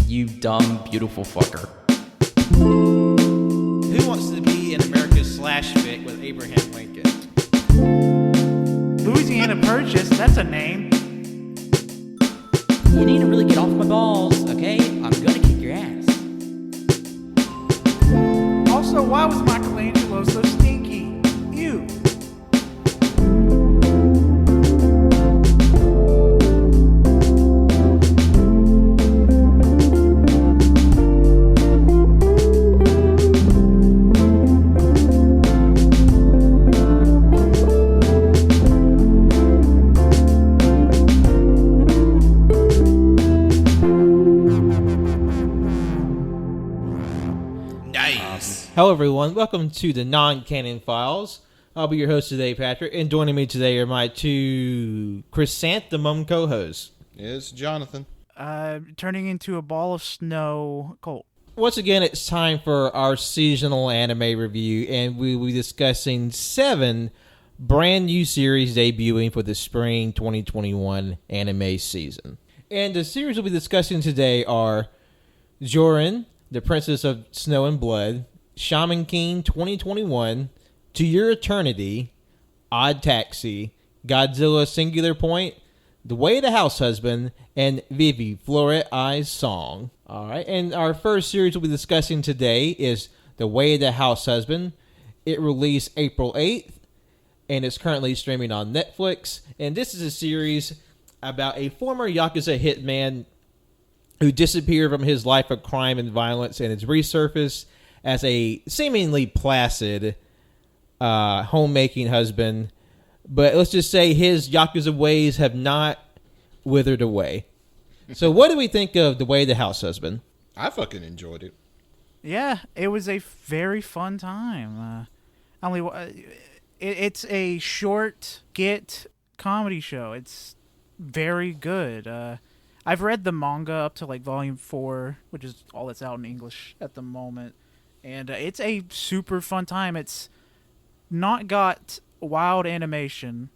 You dumb, beautiful fucker. Who wants to be in America's slash fic with Abraham Lincoln? Louisiana Purchase, that's a name. You need to really get off my balls, okay? I'm gonna kick your ass. Also, why was Michelangelo so stinky? Ew. Hello, everyone. Welcome to the Non-Canon Files. I'll be your host today, Patrick, and joining me today are my two chrysanthemum co-hosts. It's Jonathan. Turning into a ball of snow, Colt. Once again, it's time for our seasonal anime review, and we will be discussing 7 brand new series debuting for the spring 2021 anime season. And the series we'll be discussing today are Joran, the Princess of Snow and Blood, Shaman King 2021, To Your Eternity, Odd Taxi, Godzilla Singular Point, The Way the Househusband, and Vivy, Fluorite Song. All right, and our first series we'll be discussing today is The Way the Househusband. It released April 8th, and it's currently streaming on Netflix. And this is a series about a former Yakuza hitman who disappeared from his life of crime and violence and has resurfaced as a seemingly placid homemaking husband. But let's just say his Yakuza ways have not withered away. So what do we think of The Way the Househusband? I fucking enjoyed it. Yeah, it was a very fun time. It's a short comedy show. It's very good. I've read the manga up to like volume 4, which is all that's out in English at the moment. And it's a super fun time. It's not got wild animation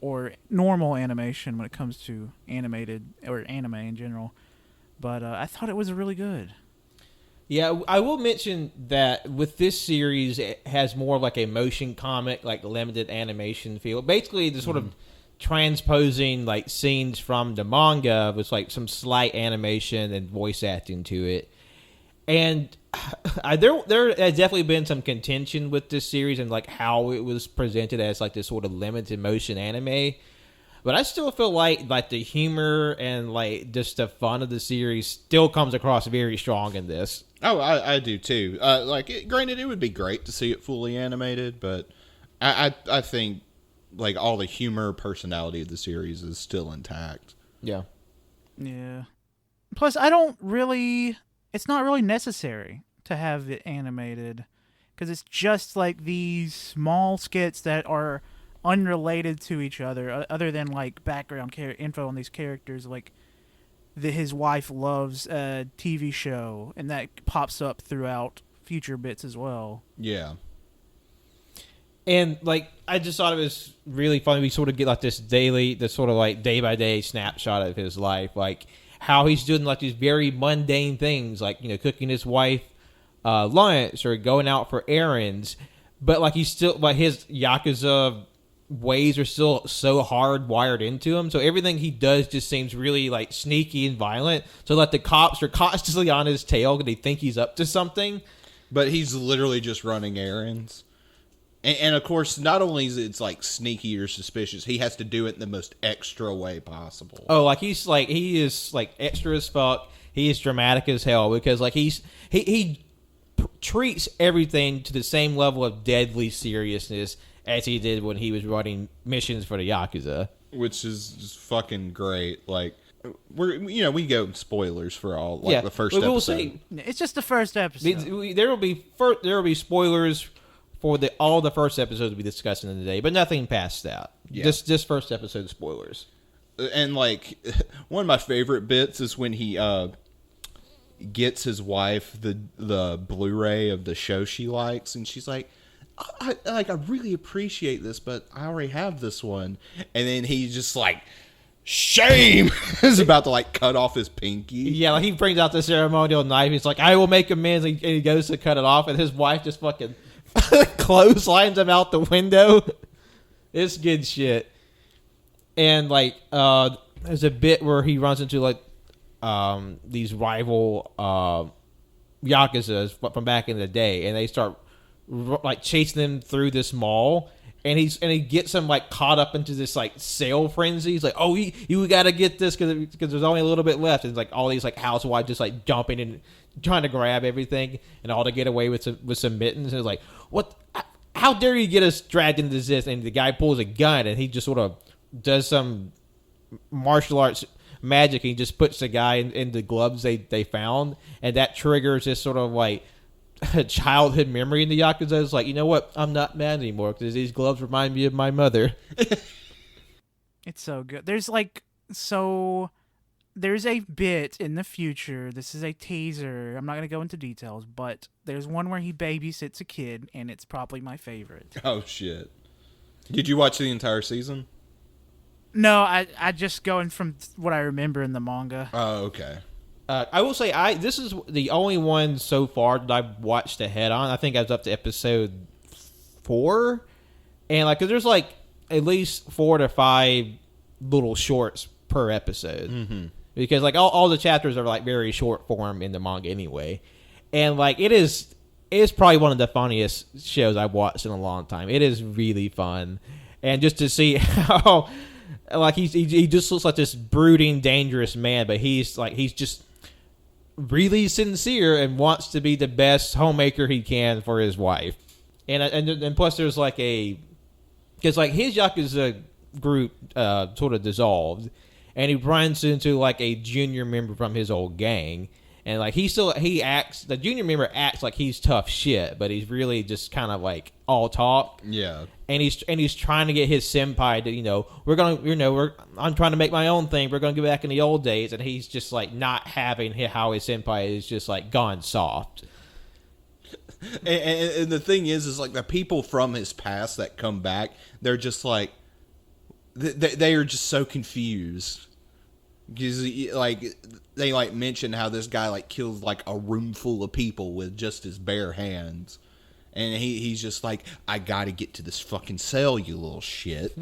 or normal animation when it comes to animated or anime in general. But I thought it was really good. Yeah, I will mention that with this series, it has more like a motion comic, like limited animation feel. Basically, the sort of transposing like scenes from the manga with like some slight animation and voice acting to it. And there has definitely been some contention with this series and like how it was presented as like this sort of limited motion anime. But I still feel like the humor and like just the fun of the series still comes across very strong in this. Oh, I do too. Granted, it would be great to see it fully animated, but I think like all the humor, personality of the series is still intact. Yeah. Yeah. Plus, it's not really necessary to have it animated because it's just like these small skits that are unrelated to each other than like background info on these characters. Like his wife loves a TV show, and that pops up throughout future bits as well. Yeah. And like I just thought it was really funny. We sort of get like this sort of like day by day snapshot of his life, like how he's doing like these very mundane things, like cooking his wife lunch or going out for errands. But like he's still like his Yakuza ways are still so hardwired into him. So everything he does just seems really like sneaky and violent. So like the cops are constantly on his tail because they think he's up to something. But he's literally just running errands. And of course, not only is it like sneaky or suspicious, he has to do it in the most extra way possible. Oh, like he is like extra as fuck. He is dramatic as hell because like he treats everything to the same level of deadly seriousness as he did when he was running missions for the Yakuza, which is just fucking great. Like we go spoilers for all the first episode. We'll see. It's just the first episode. There will be spoilers for all the first episodes we'll be discussing today, but nothing past that. Yeah. Just first episode spoilers. And like one of my favorite bits is when he gets his wife the Blu-ray of the show she likes, and she's like, I really appreciate this, but I already have this one. And then he just like shame, is about to like cut off his pinky. Yeah, like he brings out the ceremonial knife. He's like, I will make amends. And he goes to cut it off, and his wife just fucking clotheslines him out the window. It's good shit. And like, there's a bit where he runs into like these rival Yakuzas from back in the day, and they start like chasing them through this mall. And he gets him like caught up into this like sale frenzy. He's like, "Oh, you got to get this because there's only a little bit left." And it's like all these like housewives just like jumping and trying to grab everything, and all to get away with some mittens. And it's like, "What? How dare you get us dragged into this?" And the guy pulls a gun, and he just sort of does some martial arts magic. And he just puts the guy in the gloves they found, and that triggers this sort of like a childhood memory in the Yakuza. Is like, you know what? I'm not mad anymore because these gloves remind me of my mother. It's so good. There's a bit in the future. This is a teaser. I'm not going to go into details, but there's one where he babysits a kid, and it's probably my favorite. Oh, shit. Did you watch the entire season? No, I just going from what I remember in the manga. Oh, okay. I will say this is the only one so far that I've watched ahead on. I think I was up to episode 4, and like, 'cause there's like at least 4 to 5 little shorts per episode, because like all the chapters are like very short form in the manga anyway, and like it's probably one of the funniest shows I've watched in a long time. It is really fun, and just to see how like he just looks like this brooding, dangerous man, but he's just really sincere and wants to be the best homemaker he can for his wife. And plus there's like because like his Yakuza group sort of dissolved, and he runs into like a junior member from his old gang, and like the junior member acts like he's tough shit, but he's really just kind of like all talk. Yeah. And he's trying to get his senpai to, I'm trying to make my own thing. We're going to go back in the old days. And he's just like not having how his senpai is just like gone soft. And the thing is like the people from his past that come back, they're just like, they are just so confused. Because like they like mention how this guy like killed like a room full of people with just his bare hands. And he's just like, I gotta get to this fucking cell, you little shit.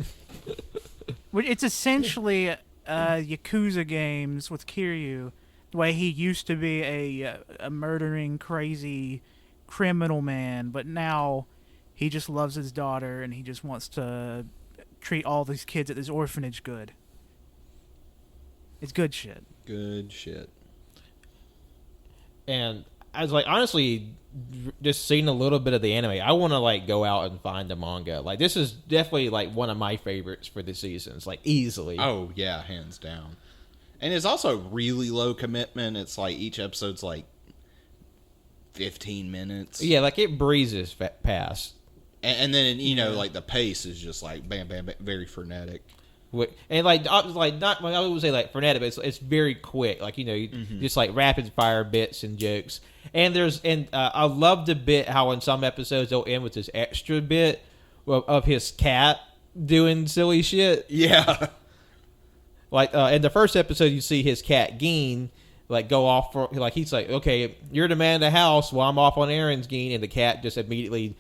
It's essentially Yakuza games with Kiryu, the way he used to be a murdering, crazy criminal man, but now he just loves his daughter and he just wants to treat all these kids at this orphanage good. It's good shit. Good shit. And I was like, honestly, just seeing a little bit of the anime, I want to like go out and find the manga. Like, this is definitely like one of my favorites for the seasons, like easily. Oh yeah, hands down. And it's also really low commitment. It's like each episode's like 15 minutes. Yeah, like it breezes past. And then like the pace is just like bam, bam, bam, very frenetic. And like not, I would say like frenetic, but it's very quick. Like just like rapid fire bits and jokes. And I love the bit how in some episodes they'll end with this extra bit of his cat doing silly shit. Yeah. Like in the first episode, you see his cat Geen like go off for like he's like, okay, you're the man of the house while I'm off on errands, Geen, and the cat just immediately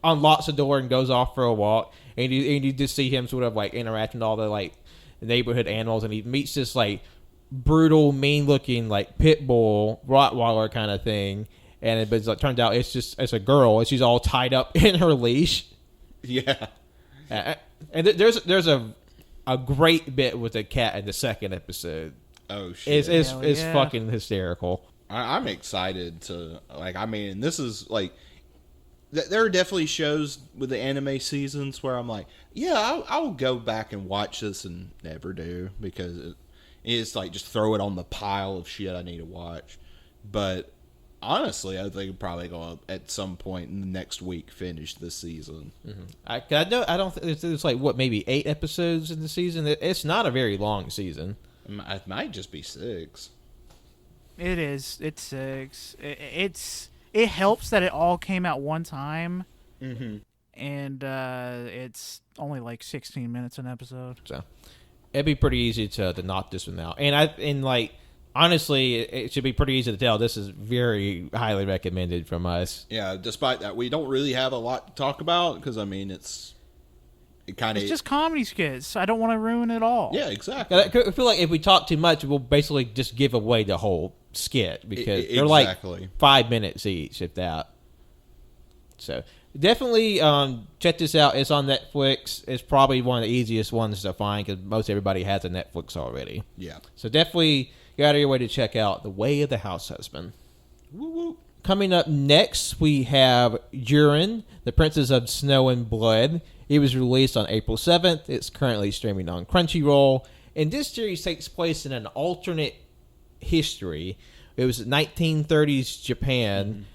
unlocks the door and goes off for a walk. And you just see him sort of like interacting with all the like neighborhood animals, and he meets this like brutal, mean-looking like pit bull Rottweiler kind of thing. And it turns out it's a girl, and she's all tied up in her leash. Yeah. And there's a great bit with the cat in the second episode. Oh shit! It's fucking hysterical. I'm excited to like. I mean, this is like. There are definitely shows with the anime seasons where I'm like, yeah, I'll go back and watch this and never do because it's like just throw it on the pile of shit I need to watch. But honestly, I think I'll probably go at some point in the next week finish this season. Mm-hmm. I don't think it's like what, maybe 8 episodes in the season. It's not a very long season. It might just be 6. It is. It's 6. It helps that it all came out one time, mm-hmm. and it's only like 16 minutes an episode. So, it'd be pretty easy to knock this one out. And like honestly, it should be pretty easy to tell. This is very highly recommended from us. Yeah, despite that, we don't really have a lot to talk about because I mean it's just comedy skits. I don't want to ruin it all. Yeah, exactly. I feel like if we talk too much, we'll basically just give away the whole skit because they're like 5 minutes each, if that. So definitely check this out. It's on Netflix. It's probably one of the easiest ones to find because most everybody has a Netflix already. Yeah. So definitely go out of your way to check out The Way of the Househusband. Woo woo. Coming up next, we have Joran, The Princess of Snow and Blood. It was released on April 7th. It's currently streaming on Crunchyroll. And this series takes place in an alternate history. It was 1930s Japan,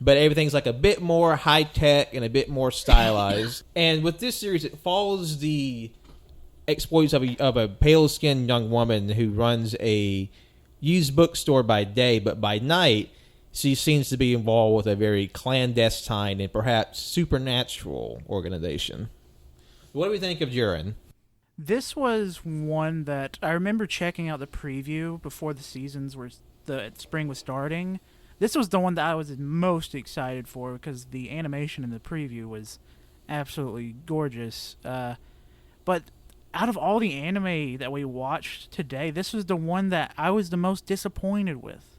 but everything's like a bit more high-tech and a bit more stylized. And with this series, it follows the exploits of a pale-skinned young woman who runs a used bookstore by day, but by night, she seems to be involved with a very clandestine and perhaps supernatural organization. What do we think of Joran? This was one that I remember checking out the preview before the spring was starting. This was the one that I was most excited for because the animation in the preview was absolutely gorgeous. But out of all the anime that we watched today, this was the one that I was the most disappointed with.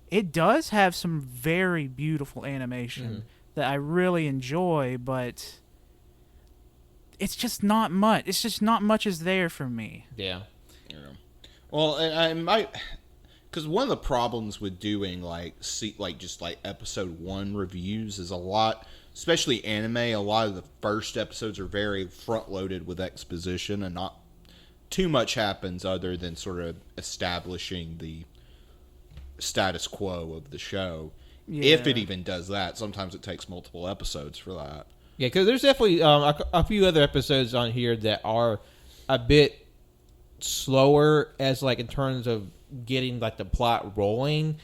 It does have some very beautiful animation that I really enjoy, but it's just not much. It's just not much is there for me. Yeah. Well, and I might, because one of the problems with doing just episode 1 reviews is a lot, especially anime. A lot of the first episodes are very front loaded with exposition, and not too much happens other than sort of establishing the status quo of the show. Yeah. If it even does that, sometimes it takes multiple episodes for that. Yeah, because there's definitely a few other episodes on here that are a bit slower as in terms of getting the plot rolling.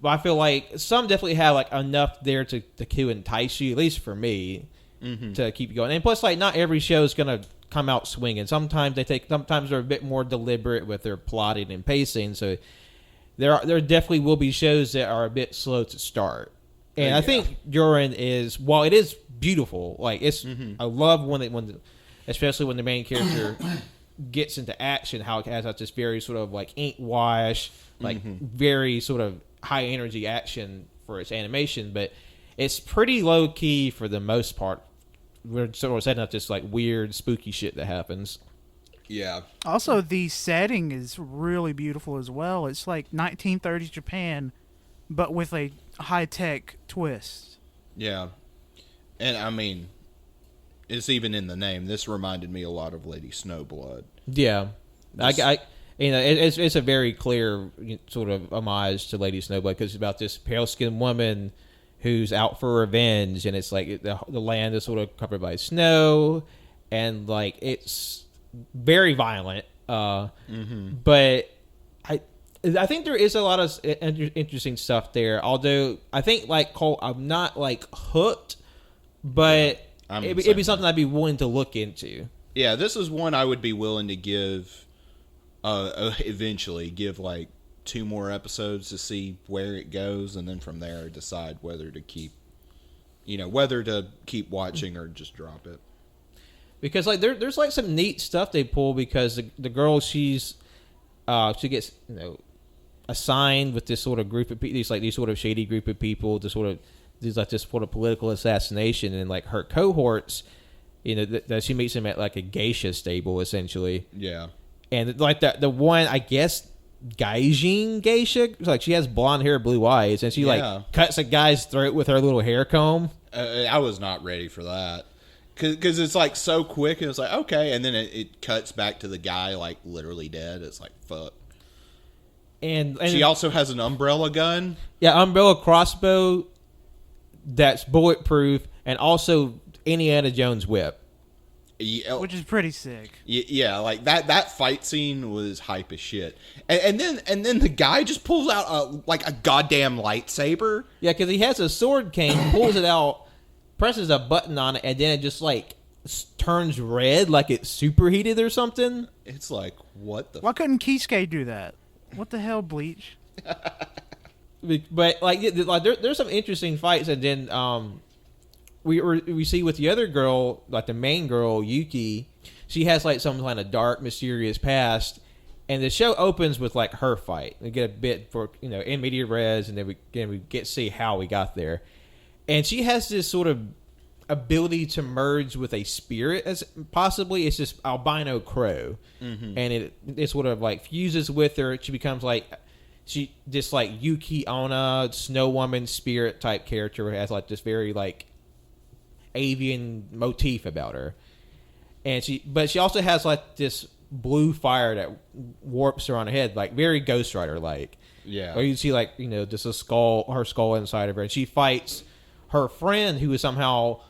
But I feel like some definitely have enough there to entice you, at least for me, to keep you going. And plus, not every show is gonna come out swinging. Sometimes they're a bit more deliberate with their plotting and pacing. So there definitely will be shows that are a bit slow to start. And I think Joran is, while it is beautiful, I love especially when the main character gets into action, how it has this very sort of ink wash, very sort of high energy action for its animation, but it's pretty low key for the most part. We're sort of setting up this weird spooky shit that happens. Yeah. Also, the setting is really beautiful as well. It's like 1930s Japan, but with a high-tech twist. Yeah. And, I mean, it's even in the name. This reminded me a lot of Lady Snowblood. Yeah. It's a very clear sort of homage to Lady Snowblood because it's about this pale-skinned woman who's out for revenge, and it's the land is sort of covered by snow, and it's very violent, but I think there is a lot of interesting stuff there. Although I think Cole, I'm not hooked, but it'd be something I'd be willing to look into. Yeah, this is one I would be willing to give. Eventually, give 2 more episodes to see where it goes, and then from there decide whether to keep watching or just drop it. Because there's some neat stuff they pull because the girl she gets assigned with this sort of group of people, these sort of shady group of people to sort of this sort of political assassination, and her cohorts, that she meets them at a geisha stable essentially. Yeah, and the one I guess Gaijin geisha, she has blonde hair, blue eyes, and she cuts a guy's throat with her little hair comb. I was not ready for that. Because it's so quick, and it's okay, and then it cuts back to the guy literally dead. It's fuck. And she also has an umbrella gun. Yeah, umbrella crossbow that's bulletproof, and also Indiana Jones whip, which is pretty sick. Yeah, that fight scene was hype as shit. And then the guy just pulls out a goddamn lightsaber. Yeah, because he has a sword cane, pulls it out, presses a button on it, and then it just turns red, like it's superheated or something. It's like, what the? Why couldn't Kisuke do that? What the hell, Bleach? But like there's some interesting fights, and then we see with the other girl, like the main girl Yuki, she has like some kind of dark, mysterious past, and the show opens with like her fight. We get a bit for in media res, and then we get to see how we got there, and she has this sort of ability to merge with a spirit, as possibly it's just albino crow, and it sort of like fuses with her. She becomes like just like Yuki Onna, Snow Woman spirit type character, has like this very like avian motif about her, and she also has like this blue fire that warps her on her head, like very Ghost Rider like. Yeah. Or you see like just her skull inside of her, and she fights her friend who is somehow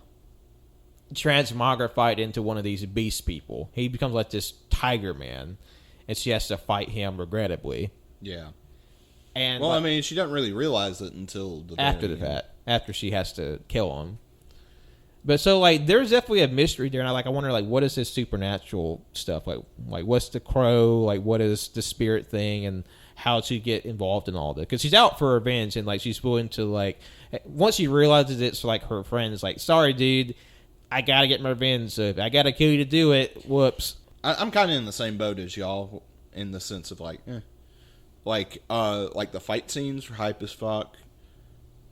transmogrified into one of these beast people. He becomes like this tiger man, and she has to fight him regrettably. Yeah. And well, I mean, she doesn't really realize it until after the fact, after she has to kill him. But so like, there's definitely a mystery there, and I wonder like, what is this supernatural stuff? Like what's the crow? Like, what is the spirit thing, and how to get involved in all this? Because she's out for revenge, and like she's willing to like, once she realizes it's like her friend is like, sorry, dude, I gotta get my revenge. So I gotta kill you to do it. Whoops. I'm kind of in the same boat as y'all in the sense of like the fight scenes are hype as fuck.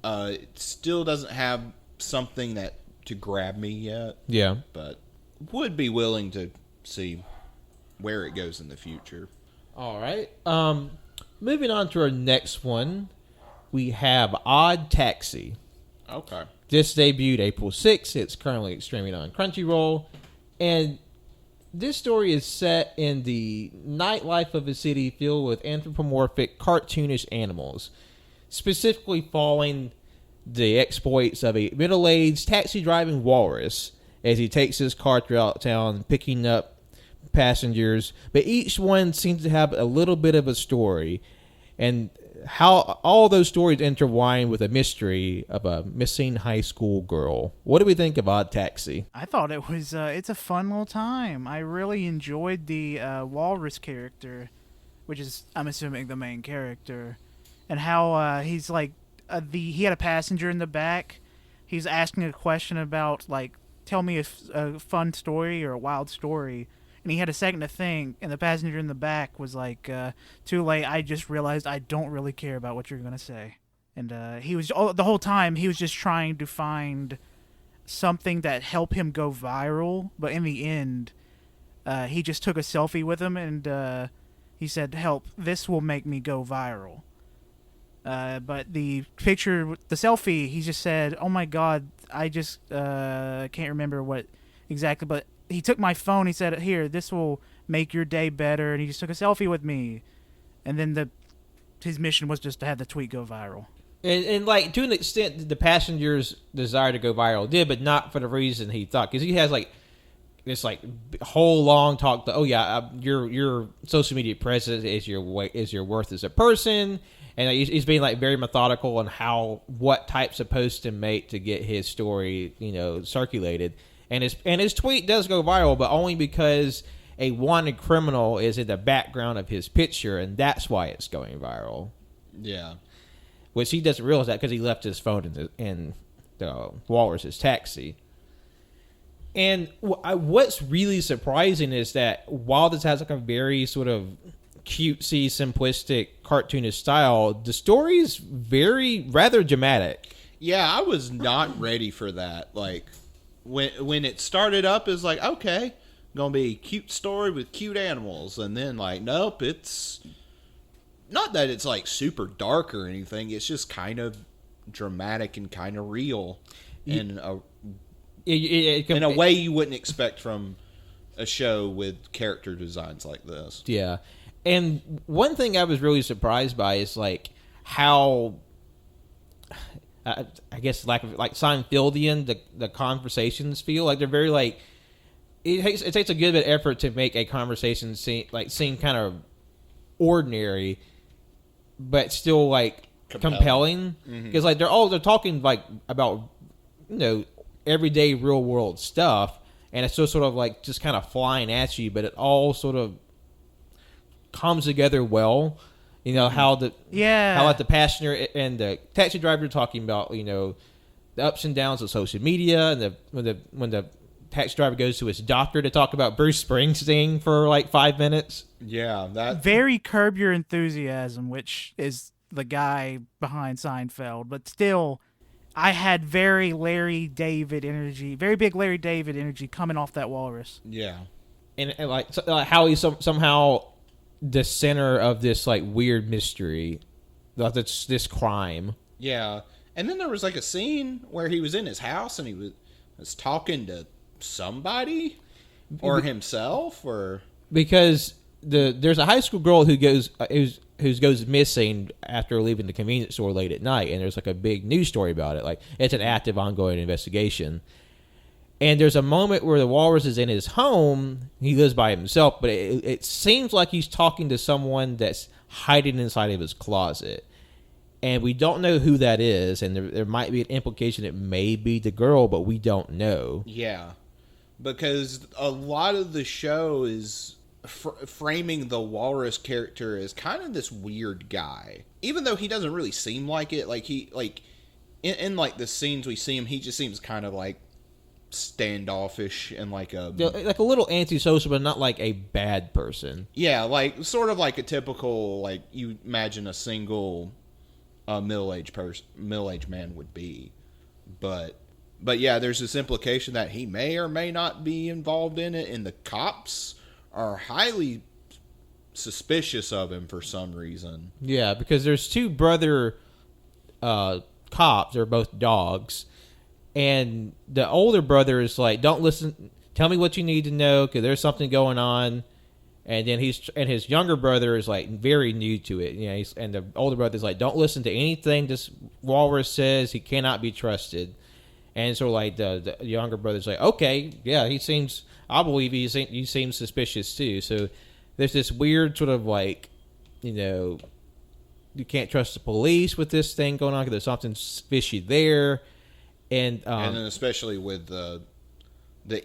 It still doesn't have something that to grab me yet. Yeah, but would be willing to see where it goes in the future. All right. Moving on to our next one, we have Odd Taxi. Okay. This debuted April 6th. It's currently streaming on Crunchyroll. And this story is set in the nightlife of a city filled with anthropomorphic, cartoonish animals, specifically following the exploits of a middle-aged taxi-driving walrus as he takes his car throughout town, picking up passengers. But each one seems to have a little bit of a story, and how all those stories intertwine with a mystery of a missing high school girl. What do we think of Odd Taxi? I thought it was it's a fun little time. I really enjoyed the walrus character, which is, I'm assuming, the main character, and how he's like he had a passenger in the back. He's asking a question about like, tell me a fun story or a wild story. And he had a second to think, and the passenger in the back was like, too late, I just realized I don't really care about what you're going to say. And he was, the whole time, he was just trying to find something that helped him go viral. But in the end, he just took a selfie with him, and he said, help, this will make me go viral. But the picture, the selfie, he just said, oh my God, I just can't remember what exactly, but he took my phone. He said, here, this will make your day better. And he just took a selfie with me. And then his mission was just to have the tweet go viral. And like, to an extent, the passenger's desire to go viral did, but not for the reason he thought. Because he has like this like whole long talk. Your social media presence is your worth as a person. And he's being like very methodical on what types of posts to make to get his story, circulated. And his tweet does go viral, but only because a wanted criminal is in the background of his picture, and that's why it's going viral. Yeah. Which he doesn't realize that because he left his phone in the walrus's taxi. And what's really surprising is that while this has like a very sort of cutesy, simplistic, cartoonish style, the story is rather dramatic. Yeah, I was not ready for that. Like, when it started up, it's like, okay, gonna be a cute story with cute animals, and then like, nope, it's not that it's like super dark or anything. It's just kind of dramatic and kind of real, in a way you wouldn't expect from a show with character designs like this. Yeah, and one thing I was really surprised by is like how. I guess like Seinfeldian, the conversations feel like they're very like it takes a good bit of effort to make a conversation seem kind of ordinary, but still like compelling. Because like they're talking like about everyday real world stuff, and it's just sort of like just kind of flying at you, but it all sort of comes together well. You know how like the passenger and the taxi driver are talking about, you know, the ups and downs of social media, and when the taxi driver goes to his doctor to talk about Bruce Springsteen for like 5 minutes. Yeah, that Very Curb Your Enthusiasm, which is the guy behind Seinfeld, but still, I had very Larry David energy, very big Larry David energy coming off that walrus. yeah. And like how he's somehow the center of this like weird mystery, that's this crime. Yeah. And then there was like a scene where he was in his house and he was talking to somebody or himself, or because there's a high school girl who goes missing after leaving the convenience store late at night, and there's like a big news story about it. Like, it's an active, ongoing investigation. And there's a moment where the walrus is in his home. He lives by himself, but it seems like he's talking to someone that's hiding inside of his closet. And we don't know who that is, and there might be an implication it may be the girl, but we don't know. yeah, because a lot of the show is framing the walrus character as kind of this weird guy, even though he doesn't really seem like it. Like in like the scenes we see him, he just seems kind of like standoffish and like a little antisocial, but not like a bad person. Yeah, like sort of like a typical, like you imagine a single middle-aged man would be. But yeah, there's this implication that he may or may not be involved in it, and the cops are highly suspicious of him for some reason. Yeah, because there's two brother cops. They're both dogs. And the older brother is like, don't listen, tell me what you need to know, because there's something going on. And then his younger brother is like very new to it. You know, and the older brother is like, don't listen to anything this walrus says. He cannot be trusted. And so like the younger brother's like, okay, yeah, I believe he seems suspicious too. So there's this weird sort of like, you know, you can't trust the police with this thing going on because there's something fishy there. And then especially with the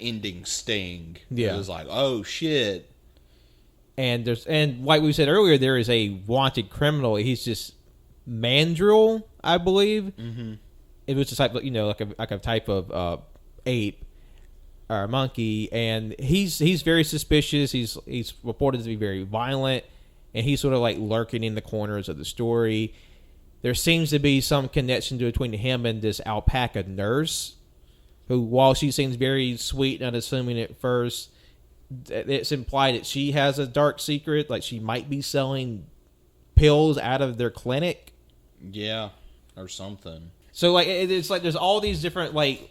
ending sting, yeah, it was like, oh shit. And like we said earlier, there is a wanted criminal. He's just Mandrill, I believe. Mm-hmm. It was just like, you know, like a type of ape or a monkey, and he's very suspicious. He's reported to be very violent, and he's sort of like lurking in the corners of the story. There seems to be some connection between him and this alpaca nurse, who, while she seems very sweet and unassuming at first, it's implied that she has a dark secret, like she might be selling pills out of their clinic. Yeah, or something. So like it's like there's all these different like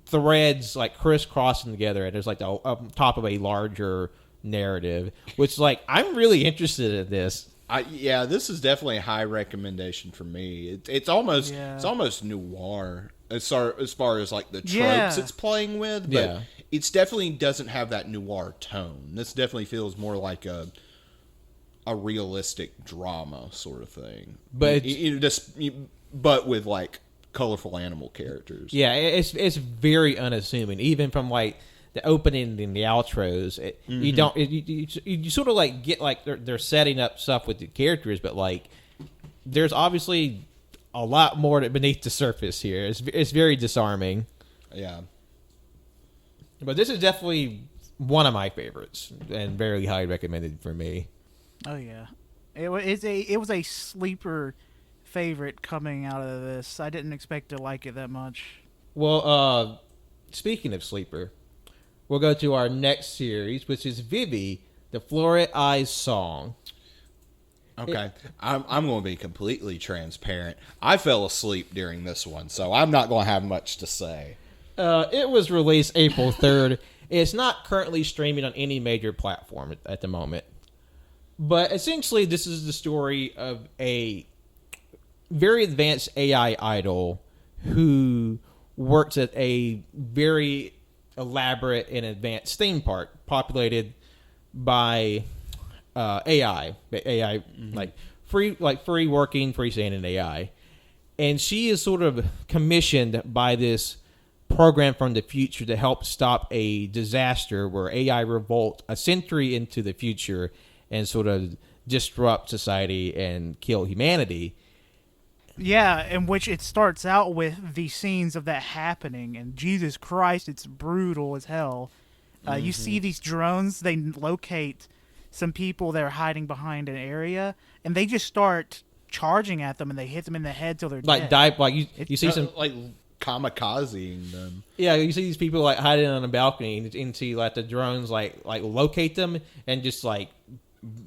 threads like crisscrossing together, and there's like on top of a larger narrative, which like I'm really interested in this. Yeah, this is definitely a high recommendation for me. It's almost noir as far as like the tropes it's playing with, but it definitely doesn't have that noir tone. This definitely feels more like a realistic drama sort of thing, but but with like colorful animal characters. Yeah, it's very unassuming, even from like the opening and the outros. You don't you sort of like get like they're setting up stuff with the characters, but like there's obviously a lot more beneath the surface here. It's very disarming. Yeah, but this is definitely one of my favorites and very highly recommended for me. Oh yeah, it was a sleeper favorite coming out of this. I didn't expect to like it that much. Well, speaking of sleeper, we'll go to our next series, which is Vivy, the Fluorite song. Okay, I'm going to be completely transparent. I fell asleep during this one, so I'm not going to have much to say. It was released April 3rd. It's not currently streaming on any major platform at the moment. But essentially, this is the story of a very advanced AI idol who works at a very elaborate and advanced theme park populated by AI, like free working, freestanding AI. And she is sort of commissioned by this program from the future to help stop a disaster where AI revolt a century into the future and sort of disrupt society and kill humanity. Yeah, in which it starts out with the scenes of that happening, and Jesus Christ, it's brutal as hell. You see these drones, they locate some people that are hiding behind an area, and they just start charging at them, and they hit them in the head till they're Like dead. you see some like kamikazing them. Yeah, you see these people like hiding on a balcony, and see like the drones like locate them and just like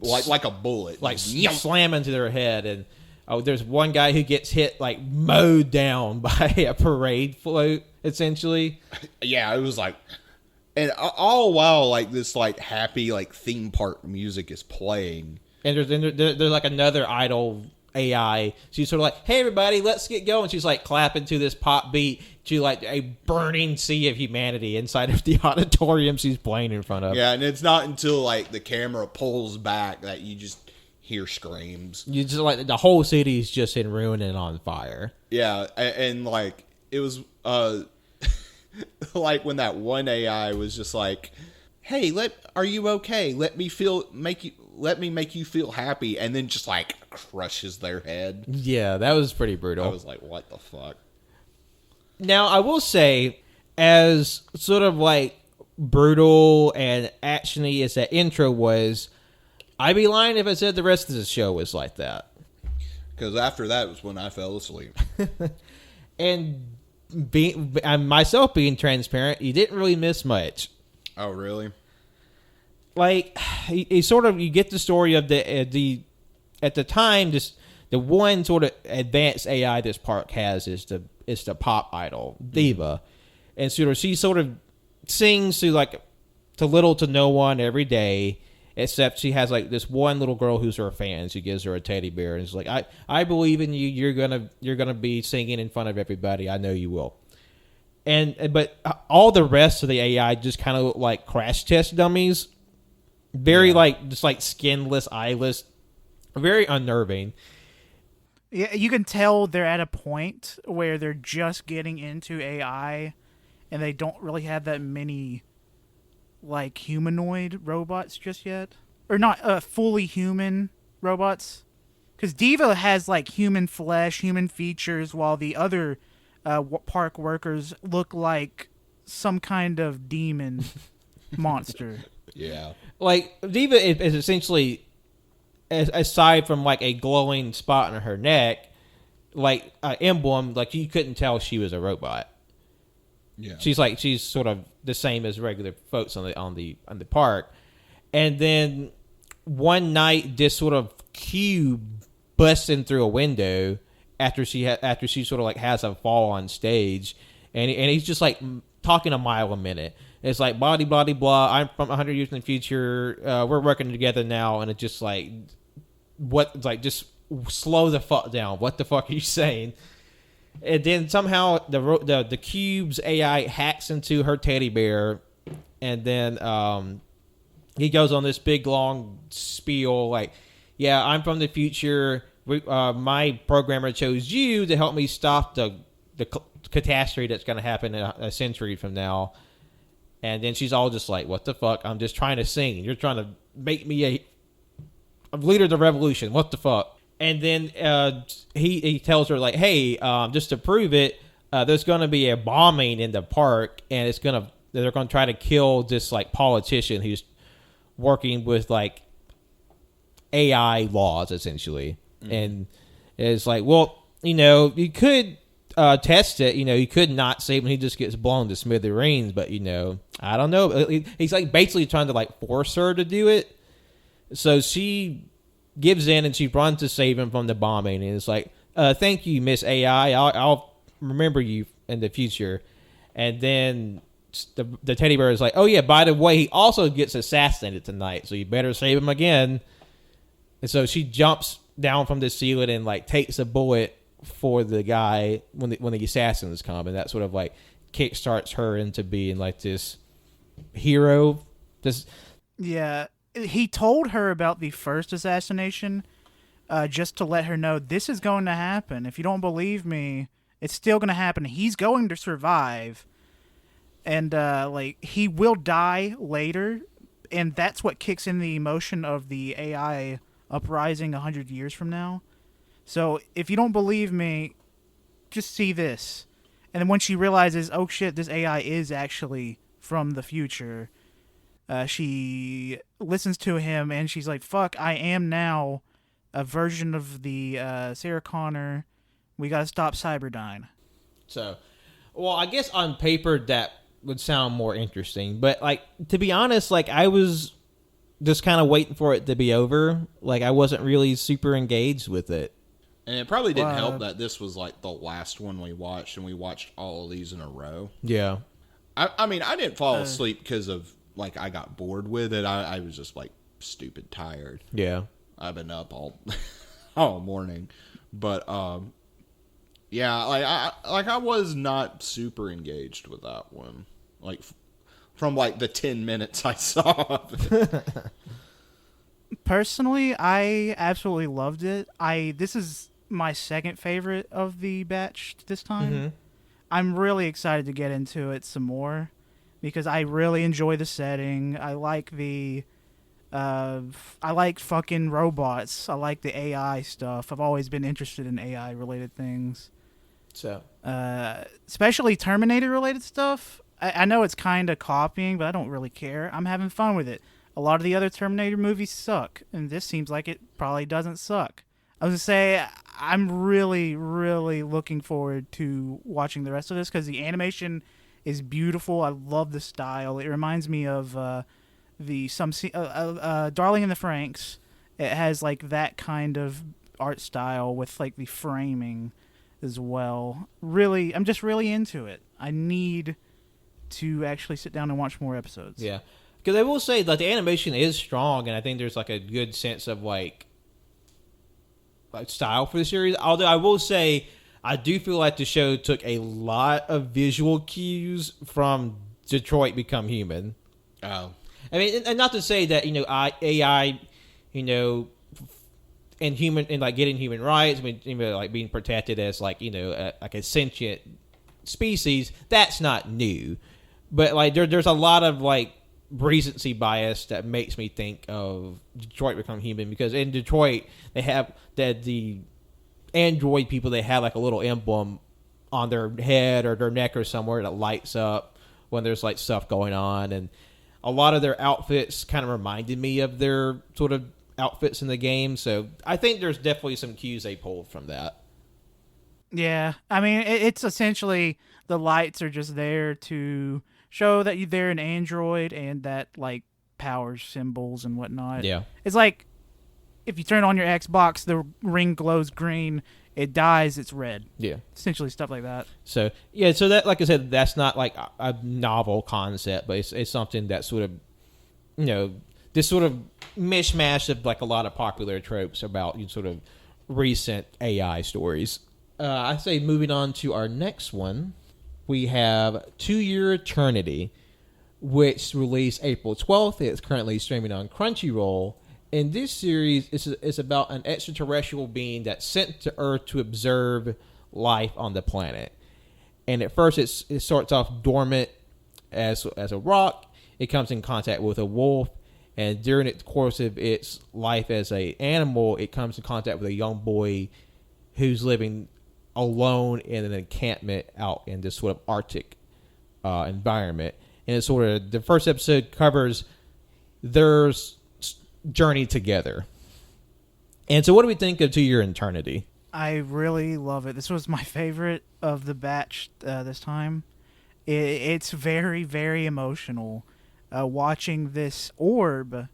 Like a bullet. like Yum. slam into their head. And there's one guy who gets hit like mowed down by a parade float essentially. Yeah, it was like, and all while like this like happy like theme park music is playing. And there's like another idol AI. She's sort of like, "Hey everybody, let's get going." She's like clapping to this pop beat to like a burning sea of humanity inside of the auditorium she's playing in front of. Yeah, and it's not until like the camera pulls back that you just hear screams. You just like the whole city's just in ruin and on fire. Yeah, and like it was like when that one AI was just like, "Hey, are you okay? Let me make you feel happy," and then just like crushes their head. Yeah, that was pretty brutal. I was like, "What the fuck?" Now, I will say, as sort of like brutal and actiony as that intro was, I'd be lying if I said the rest of the show was like that. Because after that was when I fell asleep. And myself being transparent, you didn't really miss much. Oh, really? Like, you get the story of the at the time, the one sort of advanced AI this park has is the pop idol diva, and she sort of sings to little to no one every day, except she has like this one little girl who's her fan. She gives her a teddy bear and is like, I believe in you. You're gonna be singing in front of everybody. I know you will. But all the rest of the AI just kind of look like crash test dummies. Very just like skinless, eyeless, very unnerving. Yeah, you can tell they're at a point where they're just getting into AI, and they don't really have that many, like, humanoid robots just yet. Or not fully human robots. Because Diva has, like, human flesh, human features, while the other park workers look like some kind of demon monster. Yeah. Like, Diva is essentially, aside from like a glowing spot on her neck, like an emblem, like you couldn't tell she was a robot. Yeah. She's sort of the same as regular folks on the park. And then one night, this sort of cube busts in through a window after she sort of like has a fall on stage, and he's just like talking a mile a minute. It's like blah blah blah blah. I'm from 100 years in the future. We're working together now, and it's just like just slow the fuck down. What the fuck are you saying? And then somehow the cube's AI hacks into her teddy bear, and then he goes on this big long spiel like, "Yeah, I'm from the future. My programmer chose you to help me stop the catastrophe that's going to happen in a century from now." And then she's all just like, "What the fuck? I'm just trying to sing. You're trying to make me a leader of the revolution. What the fuck?" And then he tells her like, "Hey, just to prove it, there's going to be a bombing in the park, and they're going to try to kill this like politician who's working with like AI laws essentially." And it's like, well, you could test it. You could not save him. He just gets blown to smithereens. But I don't know. He's like basically trying to like force her to do it. So she gives in and she runs to save him from the bombing. And it's like, "Thank you, Miss AI. I'll remember you in the future." And then the teddy bear is like, "Oh yeah, by the way, he also gets assassinated tonight. So you better save him again." And so she jumps down from the ceiling and like takes a bullet for the guy when the assassins come, and that sort of like kickstarts her into being like this hero. Yeah, he told her about the first assassination just to let her know this is going to happen. If you don't believe me, it's still going to happen. He's going to survive. and like he will die later, and that's what kicks in the emotion of the AI uprising 100 years from now. So if you don't believe me, just see this. And then when she realizes, oh shit, this AI is actually from the future, she listens to him and she's like, fuck, I am now a version of the Sarah Connor. We gotta stop Cyberdyne. So, well, I guess on paper that would sound more interesting. But, like, to be honest, like, I was just kind of waiting for it to be over. Like, I wasn't really super engaged with it. And it probably didn't help that this was like the last one we watched, and we watched all of these in a row. Yeah. I mean, I didn't fall asleep because of, like, I got bored with it. I was just, like, stupid tired. Yeah. I've been up all morning. But, yeah, I was not super engaged with that one. Like, from, like, the 10 minutes I saw of it. Personally, I absolutely loved it. This is my second favorite of the batch this time. Mm-hmm. I'm really excited to get into it some more because I really enjoy the setting. I like I like fucking robots. I like the AI stuff. I've always been interested in AI related things. So, Especially Terminator related stuff. I know it's kind of copying, but I don't really care. I'm having fun with it. A lot of the other Terminator movies suck, and this seems like it probably doesn't suck. I was going to say, I'm really, really looking forward to watching the rest of this because the animation is beautiful. I love the style. It reminds me of Darling in the Franxx. It has like that kind of art style with like the framing as well. Really, I'm just really into it. I need to actually sit down and watch more episodes. yeah. Because I will say that the animation is strong, and I think there's like a good sense of like style for the series. Although I will say, I do feel like the show took a lot of visual cues from Detroit Become Human. Oh. I mean, and not to say that, you know, AI, you know, and like getting human rights, I mean, you know, like being protected as like, you know, like a sentient species, that's not new. But like there's a lot of like recency bias that makes me think of Detroit Become Human, because in Detroit they have the android people, they have like a little emblem on their head or their neck or somewhere that lights up when there's like stuff going on, and a lot of their outfits kind of reminded me of their sort of outfits in the game. So I think there's definitely some cues they pulled from that. Yeah, I mean, it's essentially the lights are just there to show that they're an android and that like power symbols and whatnot. Yeah, it's like if you turn on your Xbox, the ring glows green. It dies, it's red. yeah. Essentially stuff like that. So yeah, so that, like I said, that's not like a novel concept, but it's something that sort of, you know, this sort of mishmash of like a lot of popular tropes about sort of recent AI stories. I say moving on to our next one, we have To Your Eternity, which released April 12th. It's currently streaming on Crunchyroll. In this series, it's about an extraterrestrial being that's sent to Earth to observe life on the planet. And at first, it starts off dormant as a rock. It comes in contact with a wolf. And during the course of its life as an animal, it comes in contact with a young boy who's living alone in an encampment out in this sort of Arctic environment. And it's sort of, the first episode covers their journey together. And so what do we think of To Your Eternity? I really love it. This was my favorite of the batch this time. It's very, very emotional. Watching this orb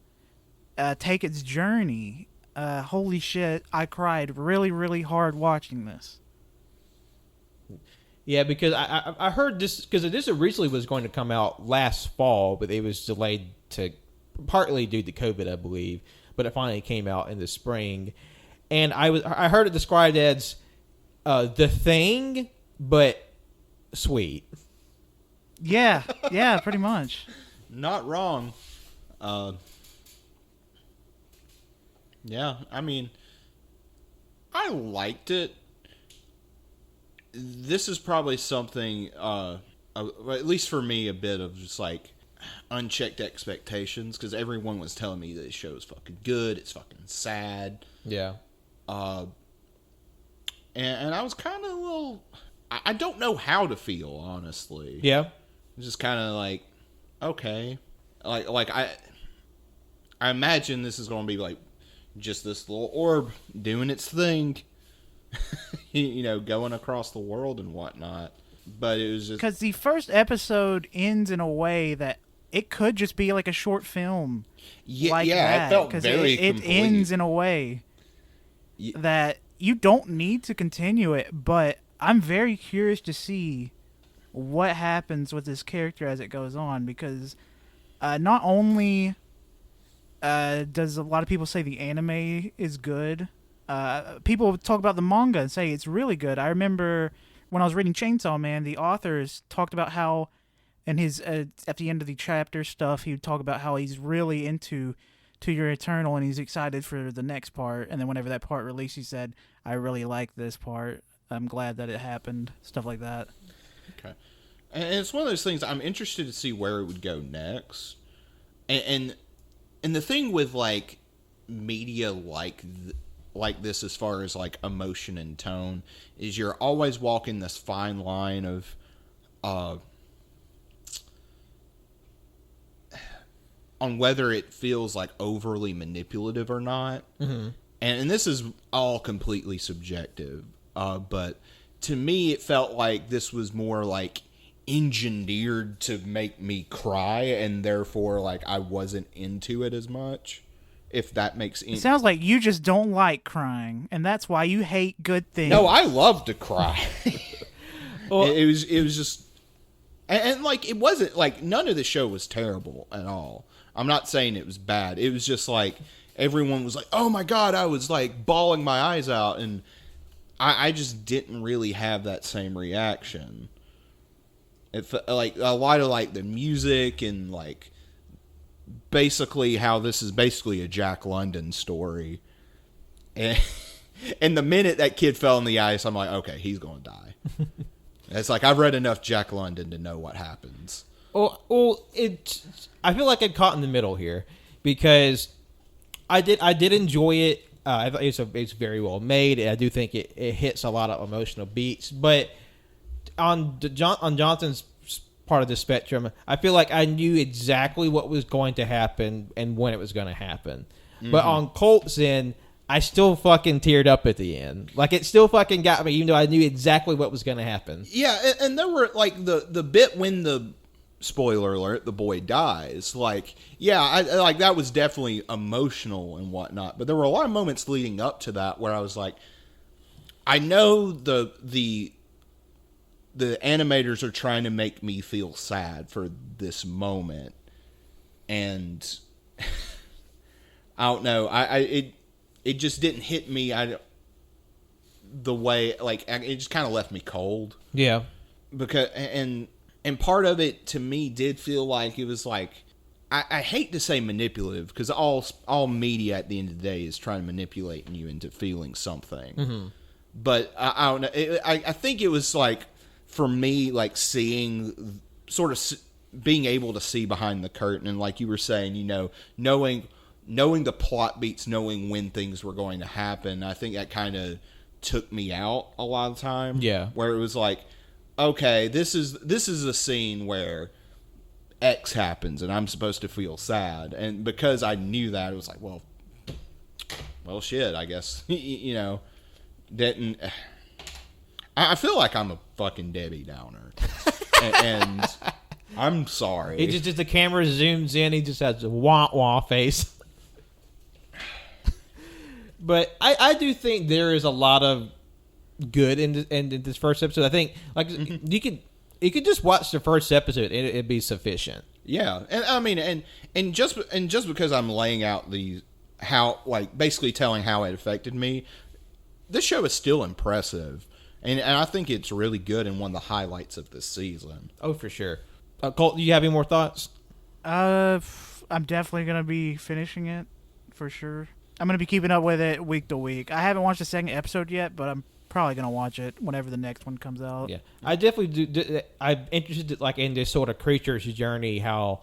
take its journey. Holy shit, I cried really, really hard watching this. Yeah, because I heard this, because this originally was going to come out last fall, but it was delayed to partly due to COVID, I believe, but it finally came out in the spring. And I heard it described as The Thing, but sweet. Yeah, pretty much. Not wrong. Yeah, I mean, I liked it. This is probably something, well, at least for me, a bit of just like unchecked expectations because everyone was telling me this show is fucking good. It's fucking sad. Yeah. And I was kind of a little. I don't know how to feel, honestly. Yeah. It's just kind of like, okay, like I imagine this is going to be like just this little orb doing its thing, going across the world and whatnot. But it was just because the first episode ends in a way that it could just be like a short film. Like that, it felt 'cause very it complete. ends in a way that you don't need to continue it, but I'm very curious to see what happens with this character as it goes on, because not only does a lot of people say the anime is good, people talk about the manga and say it's really good. I remember when I was reading Chainsaw Man, the authors talked about how, in his at the end of the chapter stuff, he would talk about how he's really into To Your Eternal and he's excited for the next part. And then whenever that part released, he said, "I really like this part. I'm glad that it happened." Stuff like that. Okay. And it's one of those things I'm interested to see where it would go next. And the thing with like media like this as far as like emotion and tone is you're always walking this fine line of on whether it feels like overly manipulative or not. Mm-hmm. And this is all completely subjective. But to me, it felt like this was more like engineered to make me cry, and therefore, like, I wasn't into it as much. If that makes It sounds like you just don't like crying, and that's why you hate good things. No, I love to cry. Well, it was just, and like, it wasn't like none of the show was terrible at all. I'm not saying it was bad. It was just like everyone was like, "Oh my god," I was like bawling my eyes out, and I just didn't really have that same reaction. It like a lot of like the music and like basically how this is basically a Jack London story, and the minute that kid fell in the ice, I'm like, okay, he's gonna die. It's like I've read enough Jack London to know what happens. Well, I feel like I caught in the middle here because I did enjoy it. I thought it's very well made. I do think it hits a lot of emotional beats, but on Johnson's part of the spectrum, I feel like I knew exactly what was going to happen and when it was going to happen. Mm-hmm. But on Colt's end, I still fucking teared up at the end. Like, it still fucking got me, even though I knew exactly what was going to happen. Yeah, and there were like the bit when the spoiler alert, the boy dies. Like, yeah, I like that was definitely emotional and whatnot. But there were a lot of moments leading up to that where I was like, I know the animators are trying to make me feel sad for this moment, and I don't know. It just didn't hit me. The way like it just kind of left me cold. Yeah, because and part of it to me did feel like it was like I hate to say manipulative because all media at the end of the day is trying to manipulate you into feeling something. Mm-hmm. But I don't know. I think it was like for me like seeing sort of being able to see behind the curtain and like you were saying, knowing the plot beats, knowing when things were going to happen. I think that kind of took me out a lot of the time. Yeah, where it was like, okay, this is a scene where X happens and I'm supposed to feel sad, and because I knew that, it was like, well, shit, I guess didn't. I feel like I'm a fucking Debbie Downer, and I'm sorry. It just the camera zooms in, he just has a wah wah face. But I do think there is a lot of good in this first episode. I think like you could just watch the first episode and it'd be sufficient. Yeah, and I mean, and just because I'm laying out how like basically telling how it affected me, this show is still impressive, and I think it's really good and one of the highlights of this season. Oh, for sure. Colt, do you have any more thoughts? I'm definitely gonna be finishing it for sure. I'm gonna be keeping up with it week to week. I haven't watched the second episode yet, but I'm probably gonna watch it whenever the next one comes out. Yeah, I definitely do. I'm interested, like, in this sort of creature's journey, how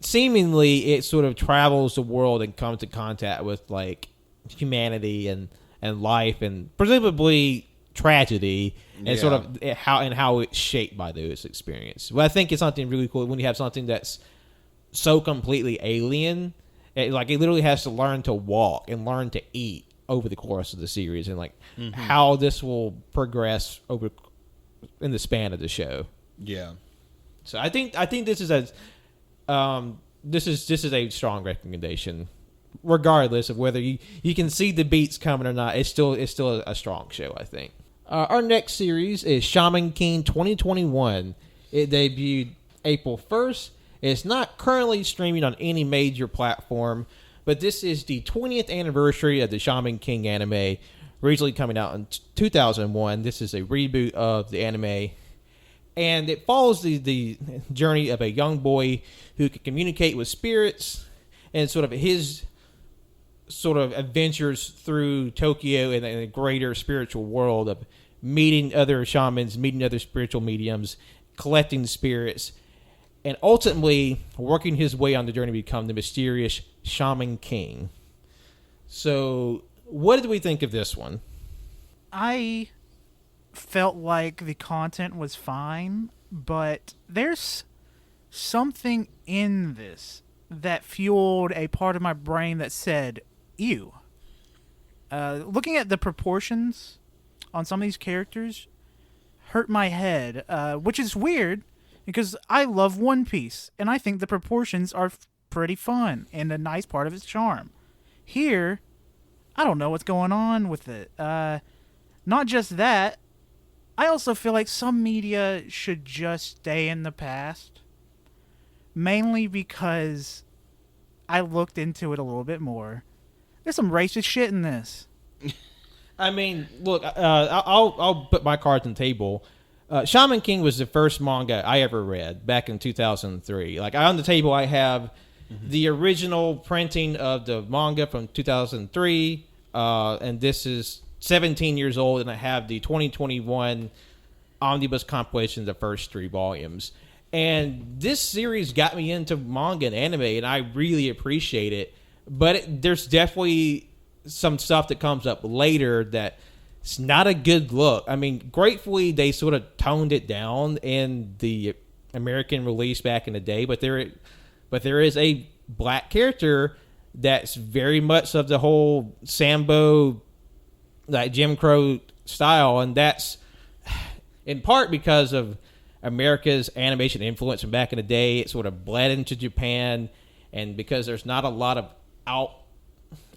seemingly it sort of travels the world and comes in contact with like humanity and life and presumably tragedy, and sort of how it's shaped by those experiences. Well, I think it's something really cool when you have something that's so completely alien. It literally has to learn to walk and learn to eat over the course of the series, and like how this will progress over in the span of the show. Yeah. So I think this is this is a strong recommendation, regardless of whether you can see the beats coming or not. It's still a strong show, I think. Our next series is Shaman King 2021. It debuted April 1st. It's not currently streaming on any major platform, but this is the 20th anniversary of the Shaman King anime, originally coming out in 2001. This is a reboot of the anime, and it follows the journey of a young boy who can communicate with spirits and sort of his sort of adventures through Tokyo and the greater spiritual world of meeting other shamans, meeting other spiritual mediums, collecting spirits, and ultimately working his way on the journey to become the mysterious Shaman King. So, what did we think of this one? I felt like the content was fine, but there's something in this that fueled a part of my brain that said, ew. Looking at the proportions on some of these characters hurt my head, which is weird because I love One Piece, and I think the proportions are pretty fun and a nice part of its charm. Here, I don't know what's going on with it. Not just that, I also feel like some media should just stay in the past, mainly because I looked into it a little bit more. There's some racist shit in this. I mean, look, I'll put my cards on the table. Shaman King was the first manga I ever read back in 2003. Like, on the table, I have the original printing of the manga from 2003, and this is 17 years old, and I have the 2021 omnibus compilation of the first 3 volumes. And this series got me into manga and anime, and I really appreciate it. But there's definitely some stuff that comes up later that it's not a good look. I mean, gratefully, they sort of toned it down in the American release back in the day, but there is a black character that's very much of the whole Sambo, like Jim Crow style, and that's in part because of America's animation influence from back in the day. It sort of bled into Japan, and because there's not a lot of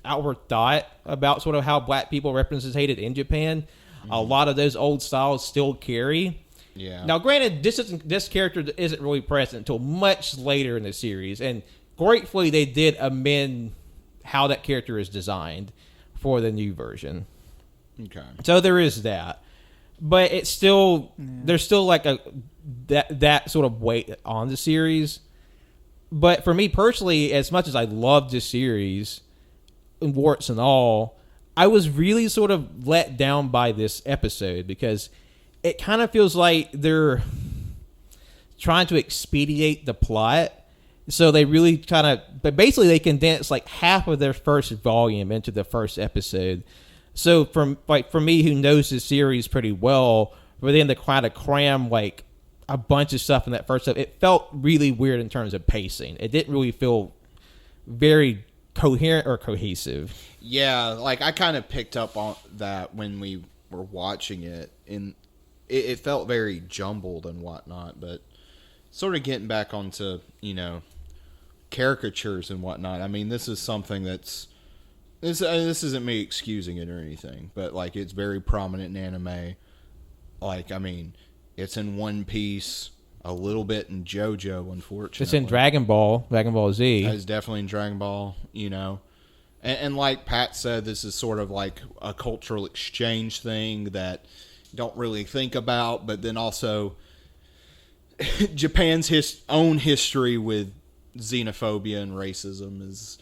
outward thought about sort of how black people represented in Japan, a lot of those old styles still carry. Yeah. Now, granted, this character isn't really present until much later in the series, and gratefully they did amend how that character is designed for the new version. Okay. So there is that, but it's still there's still like that sort of weight on the series. But for me personally, as much as I loved this series, warts and all, I was really sort of let down by this episode because it kind of feels like they're trying to expedite the plot. So they really but basically they condense like half of their first volume into the first episode. So for me, who knows the series pretty well, for them to kind of cram like a bunch of stuff in that first episode, it felt really weird in terms of pacing. It didn't really feel very coherent or cohesive. Yeah, like I kind of picked up on that when we were watching it, and it felt very jumbled and whatnot. But sort of getting back onto caricatures and whatnot. I mean, this is something that's this isn't me excusing it or anything, but like it's very prominent in anime. Like, I mean, it's in One Piece, a little bit in JoJo, unfortunately. It's in Dragon Ball Z. It's definitely in Dragon Ball, And like Pat said, this is sort of like a cultural exchange thing that you don't really think about, but then also Japan's own history with xenophobia and racism is,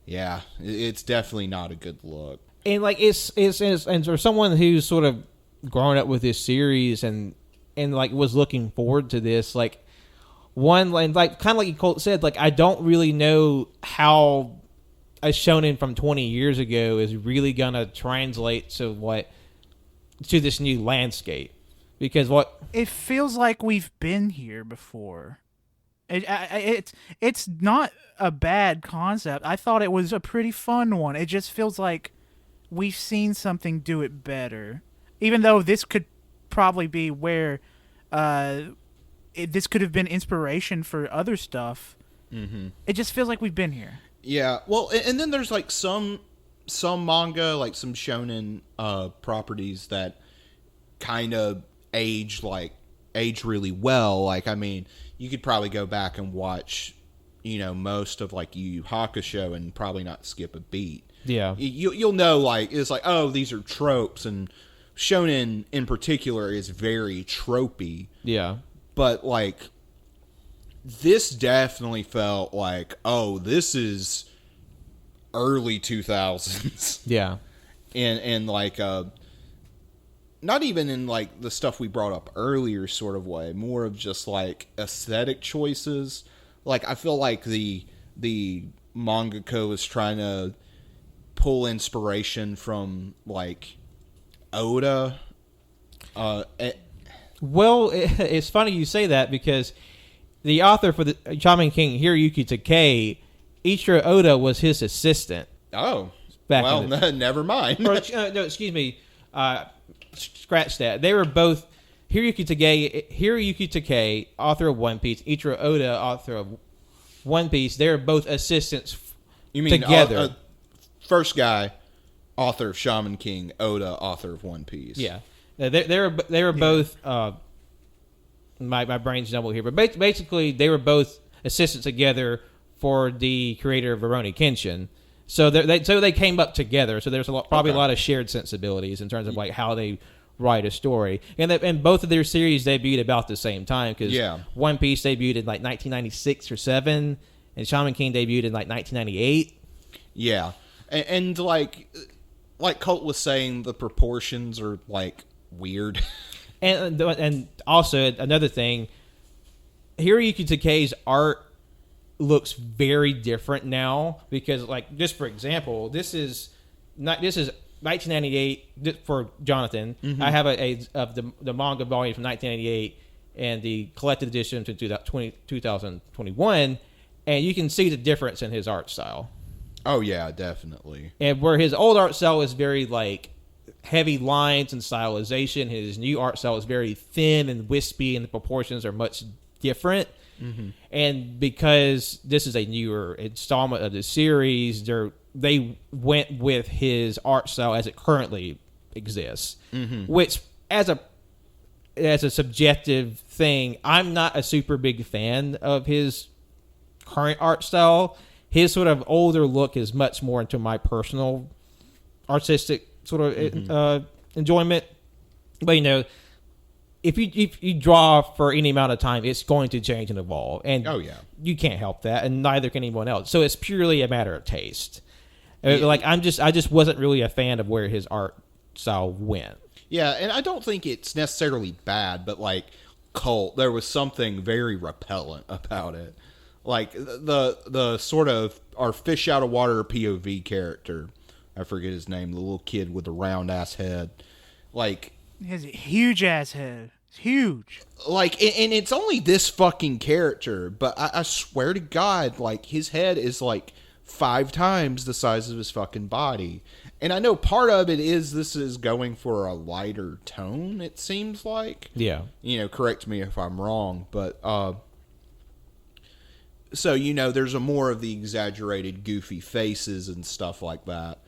it's definitely not a good look. And like and for someone who's sort of grown up with this series and like was looking forward to this, like like kind of like Colt said, like I don't really know how a shonen from 20 years ago is really gonna translate to this new landscape, because it feels like we've been here before. It's not a bad concept. I thought it was a pretty fun one. It just feels like we've seen something do it better. Even though this could probably be where this could have been inspiration for other stuff. Mm-hmm. It just feels like we've been here. Yeah. Well, and then there's like some manga, like some shonen properties that kind of age really well. Like, I mean, you could probably go back and watch, most of like Yu Yu Hakusho and probably not skip a beat. Yeah. You'll know, like, it's like, oh, these are tropes, and shonen in particular is very tropey. Yeah. But like, this definitely felt like, oh, this is early 2000s. Yeah. And like, not even in like the stuff we brought up earlier sort of way, more of just like aesthetic choices. Like, I feel like the mangaka was trying to pull inspiration from like Oda. Well, it's funny you say that, because the author for the Shaman King, Hiroyuki Takei, Ichiro Oda was his assistant. Oh, well, never mind. No, excuse me. Scratch that. They were both Hiroyuki Takei, author of One Piece, Ichiro Oda, author of One Piece. They were both assistants. You mean together? First guy, author of Shaman King, Oda, author of One Piece. Yeah, they were both. My brain's jumbled here, but basically they were both assistants together for the creator of Rurouni Kenshin. So they came up together. So there's probably a lot of shared sensibilities in terms of like how they write a story. And both of their series debuted about the same time, because One Piece debuted in like 1996 or 7, and Shaman King debuted in like 1998. Yeah, and like Colt was saying, the proportions are like weird. And also another thing, Hiroyuki Takei's art looks very different now, because like, just for example, this is 1998 for Jonathan. Mm-hmm. I have of the manga volume from 1998 and the collected edition to 2021, and you can see the difference in his art style. Oh yeah, definitely. And where his old art style is very like heavy lines and stylization, his new art style is very thin and wispy, and the proportions are much different. Mm-hmm. And because this is a newer installment of the series, they went with his art style as it currently exists, which as a subjective thing, I'm not a super big fan of his current art style. His sort of older look is much more into my personal artistic sort of enjoyment. But if you draw for any amount of time, it's going to change and evolve, and you can't help that, and neither can anyone else. So it's purely a matter of taste. Like, I just wasn't really a fan of where his art style went. Yeah, and I don't think it's necessarily bad, but like Colt, there was something very repellent about it. Like the sort of our fish out of water POV character, I forget his name, the little kid with the round ass head, like. He has a huge ass head. It's huge. Like, and it's only this fucking character, but I swear to God, like, his head is like 5 times the size of his fucking body. And I know part of it is this is going for a lighter tone, it seems like. Yeah. Correct me if I'm wrong, but, so, there's a more of the exaggerated goofy faces and stuff like that.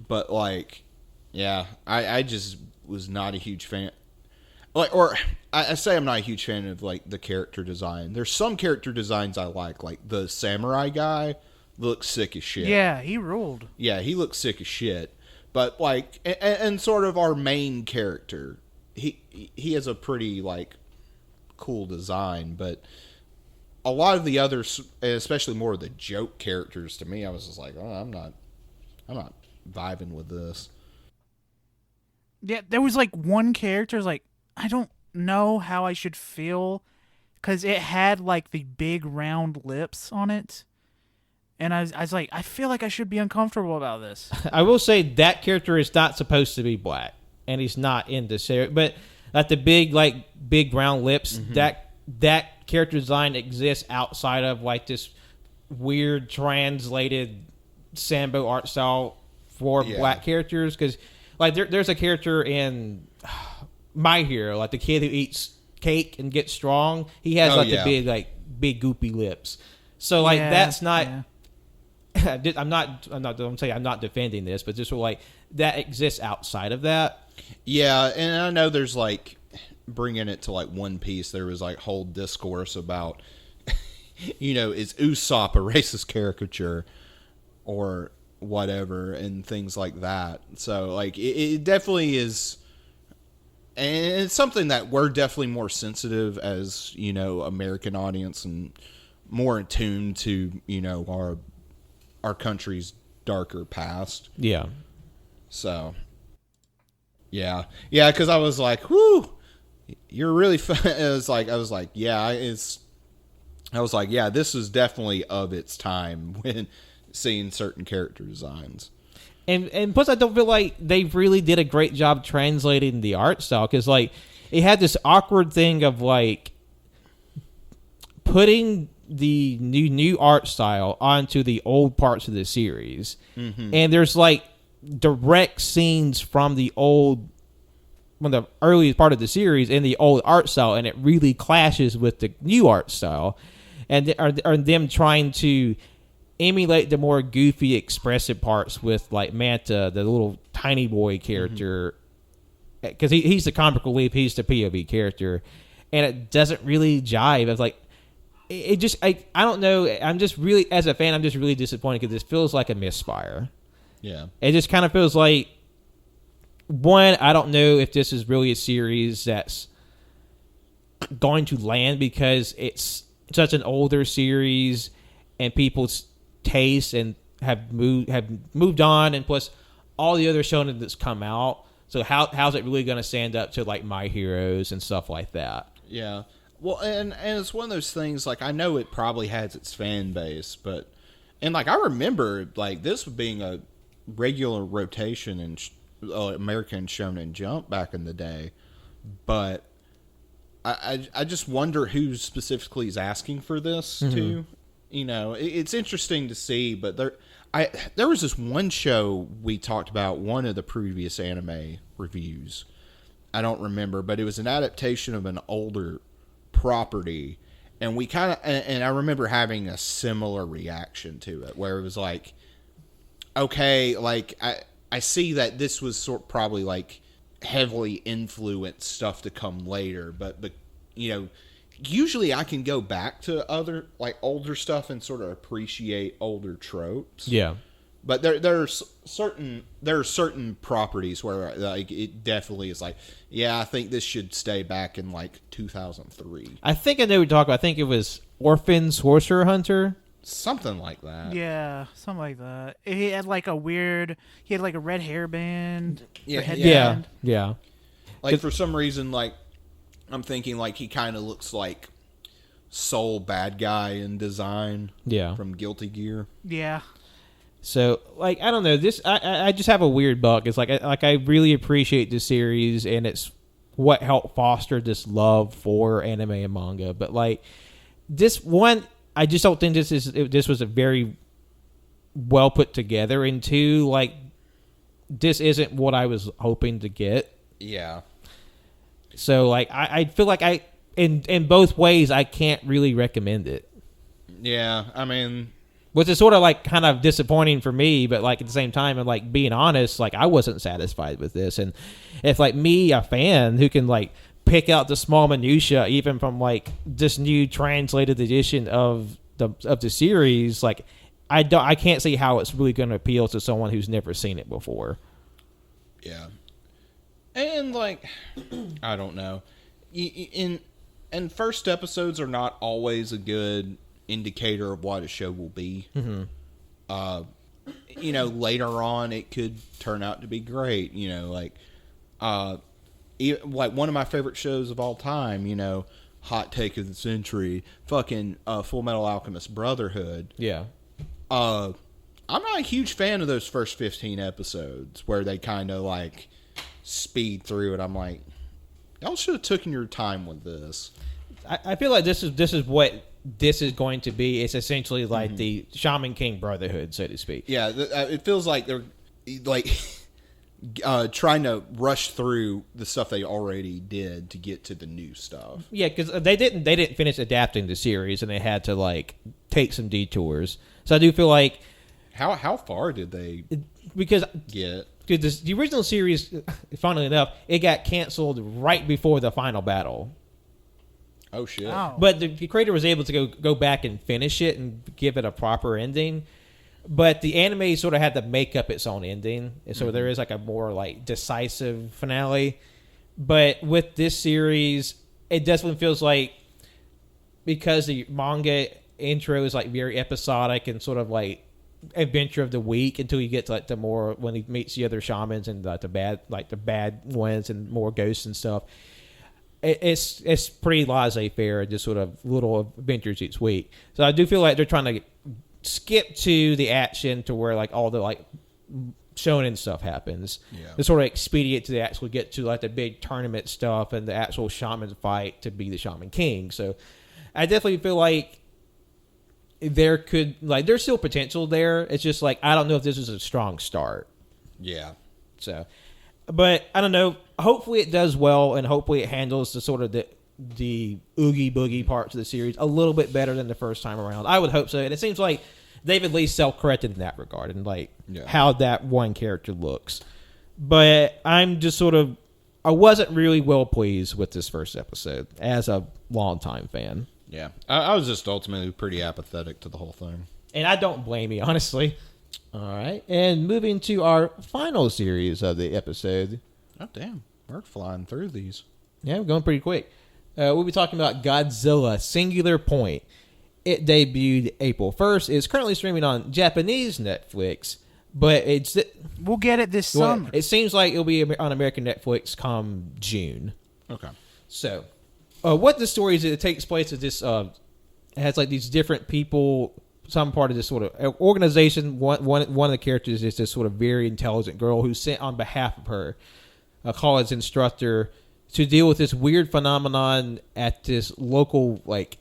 But, like, yeah, I just was not a huge fan. I say I'm not a huge fan of like the character design. There's some character designs I like the samurai guy looks sick as shit. Yeah, he ruled. Yeah, he looks sick as shit. But like, and sort of our main character, he has a pretty like cool design. But a lot of the others, especially more of the joke characters, to me, I was just like, oh, I'm not vibing with this. Yeah, there was like one character, like, I don't know how I should feel because it had like the big round lips on it. And I was like, I feel like I should be uncomfortable about this. I will say that character is not supposed to be black, and he's not in the series. But like the big round lips, that character design exists outside of like this weird translated Sambo art style for black characters. Because like there's a character in My Hero, like the kid who eats cake and gets strong. He has the big goopy lips. So like that's not. Yeah. I'm not defending this, but just like that exists outside of that. Yeah, and I know there's like bringing it to like One Piece. There was like whole discourse about, is Usopp a racist caricature or whatever, and things like that. So like it definitely is, and it's something that we're definitely more sensitive as American audience and more in tune to our country's darker past. Yeah. So, yeah, because I was like, "Whoo, you're really fun." I was like, yeah, this is definitely of its time when seeing certain character designs. And plus, I don't feel like they really did a great job translating the art style, because like it had this awkward thing of like putting the new art style onto the old parts of the series, and there's like direct scenes from the earliest part of the series in the old art style, and it really clashes with the new art style, and are them trying to emulate the more goofy, expressive parts with like Manta, the little tiny boy character, because he's the comic relief, he's the POV character, and it doesn't really jive. It's like it just I don't know. I'm just really, as a fan, I'm just really disappointed because this feels like a misfire. Yeah, it just kind of feels like, one, I don't know if this is really a series that's going to land because it's such an older series and people's taste and have moved on, and plus all the other shonen that's come out. So how's it really going to stand up to like My Heroes and stuff like that? Yeah. Well, and it's one of those things, like, I know it probably has its fan base, but, and like I remember like this being a regular rotation in American Shonen Jump back in the day, but I just wonder who specifically is asking for this too. It's interesting to see, but there was this one show we talked about, one of the previous anime reviews. I don't remember, but it was an adaptation of an older property, and we kind of, and I remember having a similar reaction to it, where it was like, okay, like I see that this was probably like heavily influenced stuff to come later, but usually I can go back to other like older stuff and sort of appreciate older tropes. Yeah. But there are certain properties where like it definitely is like, yeah, I think this should stay back in like 2003. I think I know what you're talking about. I think it was Orphan Sorcerer Hunter. Something like that. Yeah, something like that. He had like a red hairband. Yeah. Like for some reason, like I'm thinking like he kind of looks like Soul Bad Guy in design. Yeah. From Guilty Gear. Yeah. So, like, I don't know. This, I just have a weird bug. It's like I really appreciate this series, and it's what helped foster this love for anime and manga. But like this one, I just don't think this was a very well put together. And two, like, this isn't what I was hoping to get. Yeah. So, like, I feel like in both ways, I can't really recommend it. Yeah, I mean, which is sort of like kind of disappointing for me, but like at the same time, and like being honest, like I wasn't satisfied with this. And if like me, a fan who can like pick out the small minutia, even from like this new translated edition of the series, like I can't see how it's really going to appeal to someone who's never seen it before. Yeah, and like I don't know, and first episodes are not always a good indicator of what a show will be. Later on it could turn out to be great. Like Like one of my favorite shows of all time, hot take of the century, fucking Full Metal Alchemist Brotherhood. Yeah. I'm not a huge fan of those first 15 episodes where they kind of like speed through it. I'm like, y'all should have taken your time with this. I feel like this is what this is going to be. It's essentially like the Shaman King Brotherhood, so to speak. Yeah, it feels like they're like trying to rush through the stuff they already did to get to the new stuff. Yeah, because they didn't finish adapting the series, and they had to like take some detours. So I do feel like how far did they because get? Because the original series, funnily enough, it got canceled right before the final battle. Oh shit! Oh. But the creator was able to go back and finish it and give it a proper ending. But the anime sort of had to make up its own ending, and so there is like a more like decisive finale. But with this series, it definitely feels like, because the manga intro is like very episodic and sort of like adventure of the week until you get to like the more when he meets the other shamans and the bad ones and more ghosts and stuff. It's pretty laissez-faire and just sort of little adventures each week. So I do feel like they're trying to skip to the action to where like all the like shonen stuff happens. Yeah. To sort of expedite to actually get to like the big tournament stuff and the actual shaman fight to be the Shaman King. So I definitely feel like there's still potential there. It's just like I don't know if this is a strong start. Yeah. So, but I don't know. Hopefully it does well, and hopefully it handles the sort of the oogie boogie parts of the series a little bit better than the first time around. I would hope so, and it seems like they've at least self-corrected in that regard and like how that one character looks. But I'm just I wasn't really well pleased with this first episode as a longtime fan. Yeah, I was just ultimately pretty apathetic to the whole thing. And I don't blame you, honestly. All right. And moving to our final series of the episode. Oh, damn. We're flying through these. Yeah, we're going pretty quick. We'll be talking about Godzilla Singular Point. It debuted April 1st. It's currently streaming on Japanese Netflix, but we'll get it this summer. It seems like it'll be on American Netflix come June. Okay. So, what the story is, it takes place is this, it has like these different people, some part of this sort of organization. One of the characters is this sort of very intelligent girl who's sent on behalf of her, a college instructor, to deal with this weird phenomenon at this local like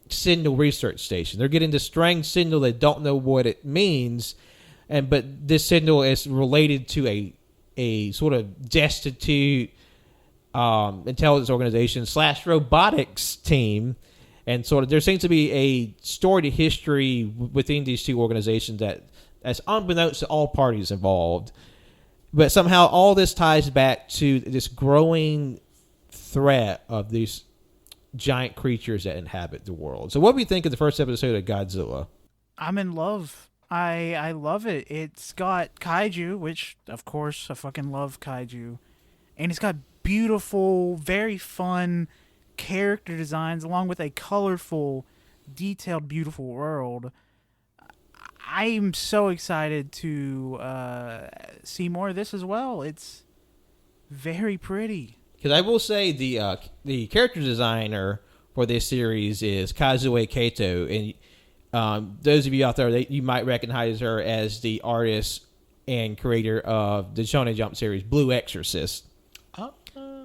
signal research station. They're getting this strange signal. They don't know what it means, but this signal is related to a sort of destitute intelligence organization / robotics team, and sort of there seems to be a storied history within these two organizations that's unbeknownst to all parties involved. But somehow all this ties back to this growing threat of these giant creatures that inhabit the world. So what do you think of the first episode of Godzilla? I'm in love. I love it. It's got kaiju, which, of course, I fucking love kaiju. And it's got beautiful, very fun character designs along with a colorful, detailed, beautiful world. I'm so excited to see more of this as well. It's very pretty. Because I will say the character designer for this series is Kazue Kato, and those of you out there, you might recognize her as the artist and creator of the Shonen Jump series Blue Exorcist.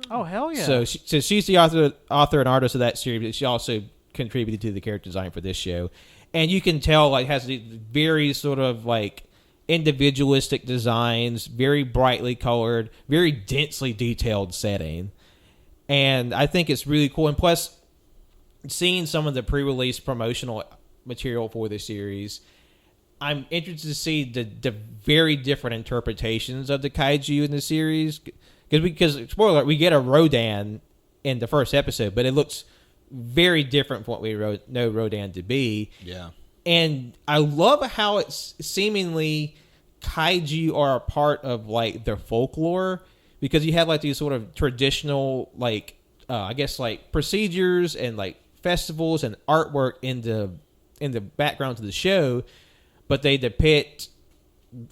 Oh, hell yeah. So she's the author and artist of that series, but she also contributed to the character design for this show. And you can tell, like, has the very sort of, like, individualistic designs, very brightly colored, very densely detailed setting. And I think it's really cool. And plus, seeing some of the pre-release promotional material for the series, I'm interested to see the very different interpretations of the kaiju in the series. Because spoiler alert, we get a Rodan in the first episode, but it looks very different from what we know Rodan to be. Yeah. And I love how it's seemingly kaiju are a part of like their folklore, because you have like these sort of traditional like I guess like procedures and like festivals and artwork in the background of the show, but they depict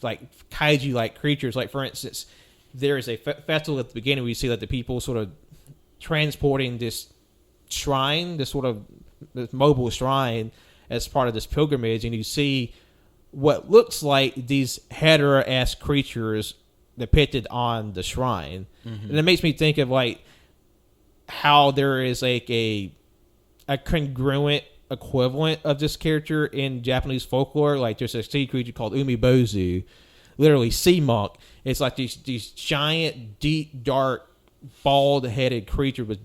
like kaiju like creatures. Like for instance, there is a festival at the beginning where you see like the people sort of transporting this shrine, this mobile shrine as part of this pilgrimage, and you see what looks like these Hedorah-esque creatures depicted on the shrine. And it makes me think of like how there is like a congruent equivalent of this character in Japanese folklore. Like there's a sea creature called Umibozu, literally sea monk. It's like these giant, deep, dark, bald-headed creature with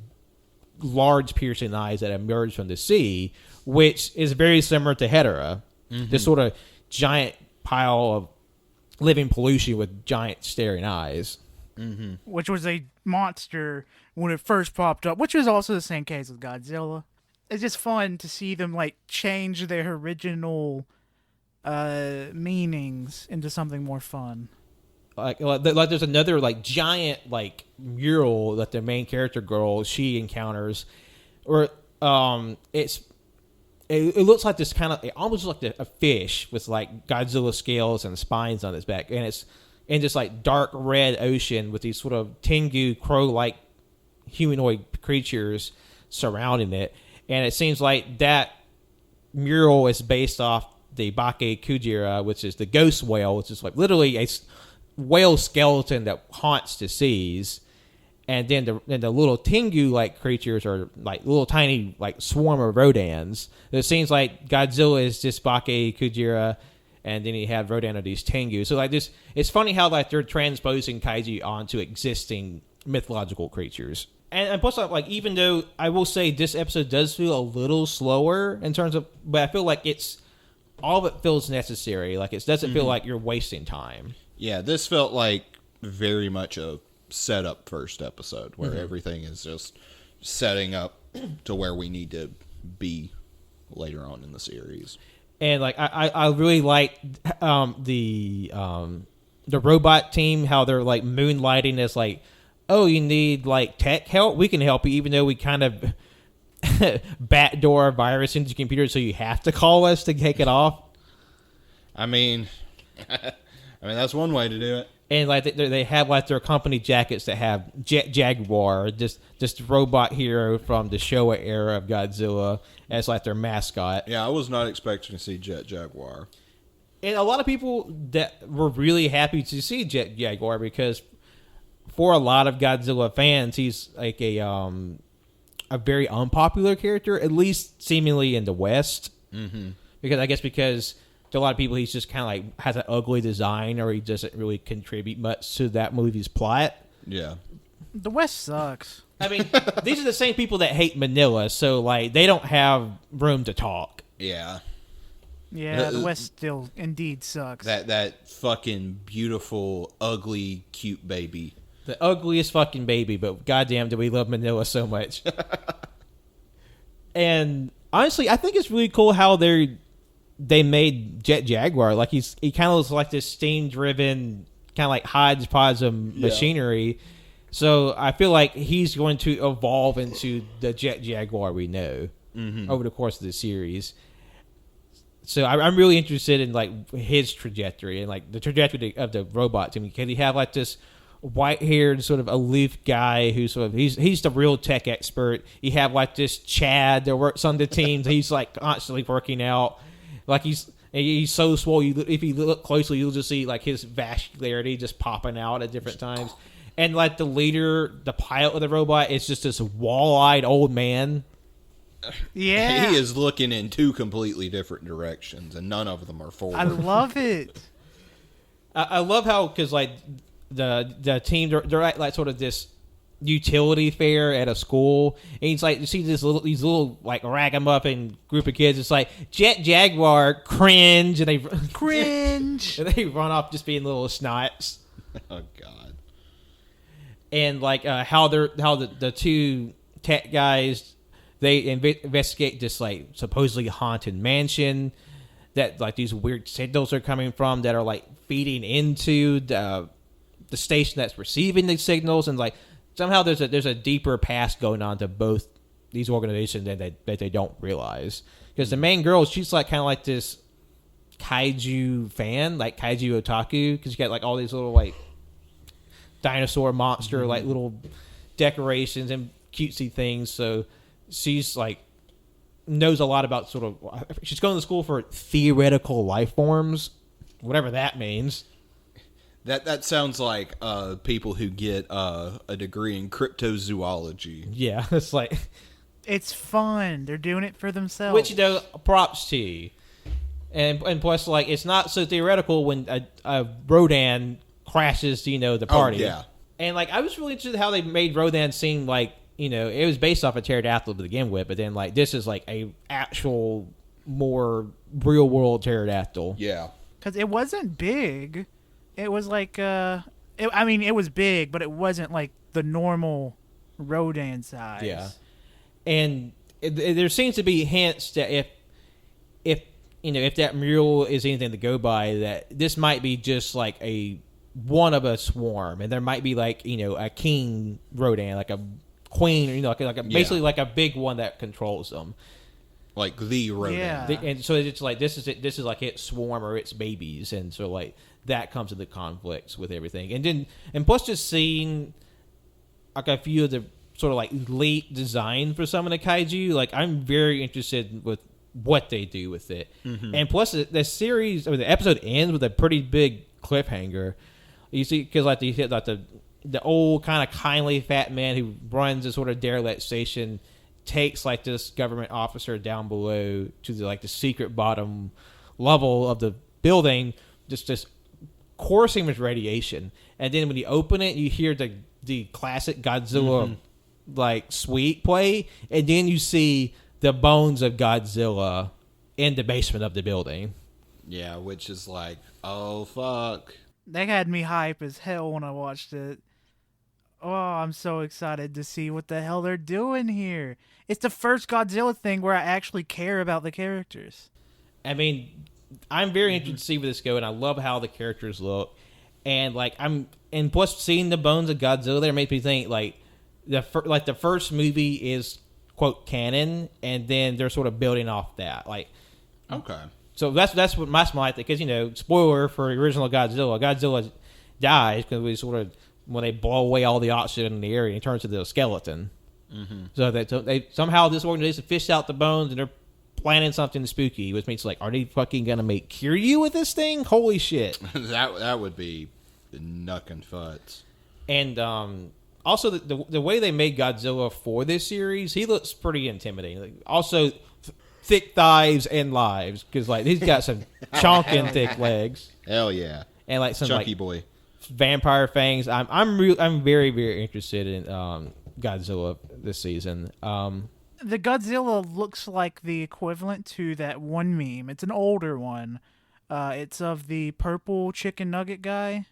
large piercing eyes that emerge from the sea, which is very similar to Hedorah. This sort of giant pile of living pollution with giant staring eyes. Which was a monster when it first popped up, which was also the same case with Godzilla. It's just fun to see them like change their original meanings into something more fun. Like there's another like giant like mural that the main character girl she encounters, or it looks like this kind of, it almost looks like a fish with like Godzilla scales and spines on its back, and it's in this like dark red ocean with these sort of Tengu crow-like humanoid creatures surrounding it, and it seems like that mural is based off the Bake Kujira, which is the ghost whale, which is like literally a whale skeleton that haunts the seas, and then the little Tengu like creatures are like little tiny like swarm of Rodans. It seems like Godzilla is just Bake Kujira, and then you have Rodan of these Tengu. So like this, it's funny how like they're transposing kaiju onto existing mythological creatures. And plus, like, even though I will say this episode does feel a little slower in terms of, but I feel like it's all of it feels necessary. Like it doesn't feel like you're wasting time. Yeah, this felt like very much a setup first episode where everything is just setting up to where we need to be later on in the series. And like I really like the robot team, how they're like moonlighting as like, oh, you need like tech help? We can help you, even though we kind of backdoor virus into your computer, so you have to call us to take it off. I mean, that's one way to do it. And like they have like their company jackets that have Jet Jaguar, just robot hero from the Showa era of Godzilla, as like their mascot. Yeah, I was not expecting to see Jet Jaguar. And a lot of people that were really happy to see Jet Jaguar, because for a lot of Godzilla fans, he's like a very unpopular character, at least seemingly in the West. Because to a lot of people, he's just kind of like has an ugly design, or he doesn't really contribute much to that movie's plot. Yeah. The West sucks. I mean, these are the same people that hate Manila, so like they don't have room to talk. Yeah. Yeah, the West still indeed sucks. That fucking beautiful, ugly, cute baby. The ugliest fucking baby, but goddamn, do we love Manila so much. And honestly, I think it's really cool how they made Jet Jaguar. Like he kind of looks like this steam-driven, kind of like hodgepodge of machinery. So I feel like he's going to evolve into the Jet Jaguar we know over the course of the series. So I'm really interested in like his trajectory and like the trajectory of the robot team. Can he have like this white-haired sort of aloof guy who's sort of he's the real tech expert? You have like this Chad that works on the teams. He's like constantly working out. Like he's so swole. If you look closely, you'll just see like his vascularity just popping out at different times. And like the leader, the pilot of the robot, is just this wall-eyed old man. Yeah, He is looking in two completely different directions, and none of them are forward. I love it. I love how, because like the team, they're at like sort of this utility fair at a school, and he's like, you see these little like ragamuffin group of kids. It's like Jet Jaguar, cringe, and they Cringe. and they run off just being little snots. Oh God. And like how the two tech guys, they investigate this like supposedly haunted mansion that like these weird signals are coming from that are like feeding into the station that's receiving these signals, and like somehow there's a deeper past going on to both these organizations that they don't realize. Because the main girl, she's like kind of like this kaiju fan, like kaiju otaku, because you got like all these little like dinosaur monster, like little decorations and cutesy things. So she's like knows a lot about sort of. She's going to school for theoretical life forms, whatever that means. That sounds like people who get a degree in cryptozoology. Yeah, it's like It's fun. They're doing it for themselves. which props to you. And plus, like, it's not so theoretical when a Rodan crashes, the party. Oh, yeah. And, like, I was really interested in how they made Rodan seem like, it was based off a pterodactyl to begin with, but then, like, this is, like, a actual, more real-world pterodactyl. Yeah. Because it wasn't big. It was like, it was big, but it wasn't like the normal Rodan size. Yeah. And there seems to be hints that if that mural is anything to go by, that this might be just like one of a swarm, and there might be like a king Rodan, like a queen, basically like a big one that controls them, Like the Rodan. Yeah. and so it's like this is like its swarm or its babies, and so like that comes into conflicts with everything, and plus just seeing like a few of the sort of like late design for some of the kaiju, like I'm very interested with what they do with it. And plus the series or the episode ends with a pretty big cliffhanger. You see, because like you hit like the old kind of kindly fat man who runs a sort of derelict station takes like this government officer down below to the secret bottom level of the building, just coursing with radiation. And then when you open it, you hear the classic Godzilla like suite play, and then you see the bones of Godzilla in the basement of the building. Yeah, which is like, oh fuck. They had me hype as hell when I watched it. Oh, I'm so excited to see what the hell they're doing here. It's the first Godzilla thing where I actually care about the characters. I mean, I'm very interested to see where this goes, and I love how the characters look. And and plus seeing the bones of Godzilla there makes me think like the first movie is quote canon, and then they're sort of building off that. Like, Okay. so that's what my smile because spoiler for the original Godzilla dies because we sort of when they blow away all the oxygen in the area, he turns into a skeleton. So they somehow this organization fished out the bones and they're planning something spooky, which means like, are they fucking gonna make Kiryu with this thing? Holy shit! that would be the knuckin' futs. And also the way they made Godzilla for this series, he looks pretty intimidating. Like, also thick thighs and lives because like he's got some chonkin' thick legs Hell yeah. and like some Chunky like boy. vampire fangs. I'm very very interested in Godzilla this season. The Godzilla looks like the equivalent to that one meme. It's an older one. It's of the purple chicken nugget guy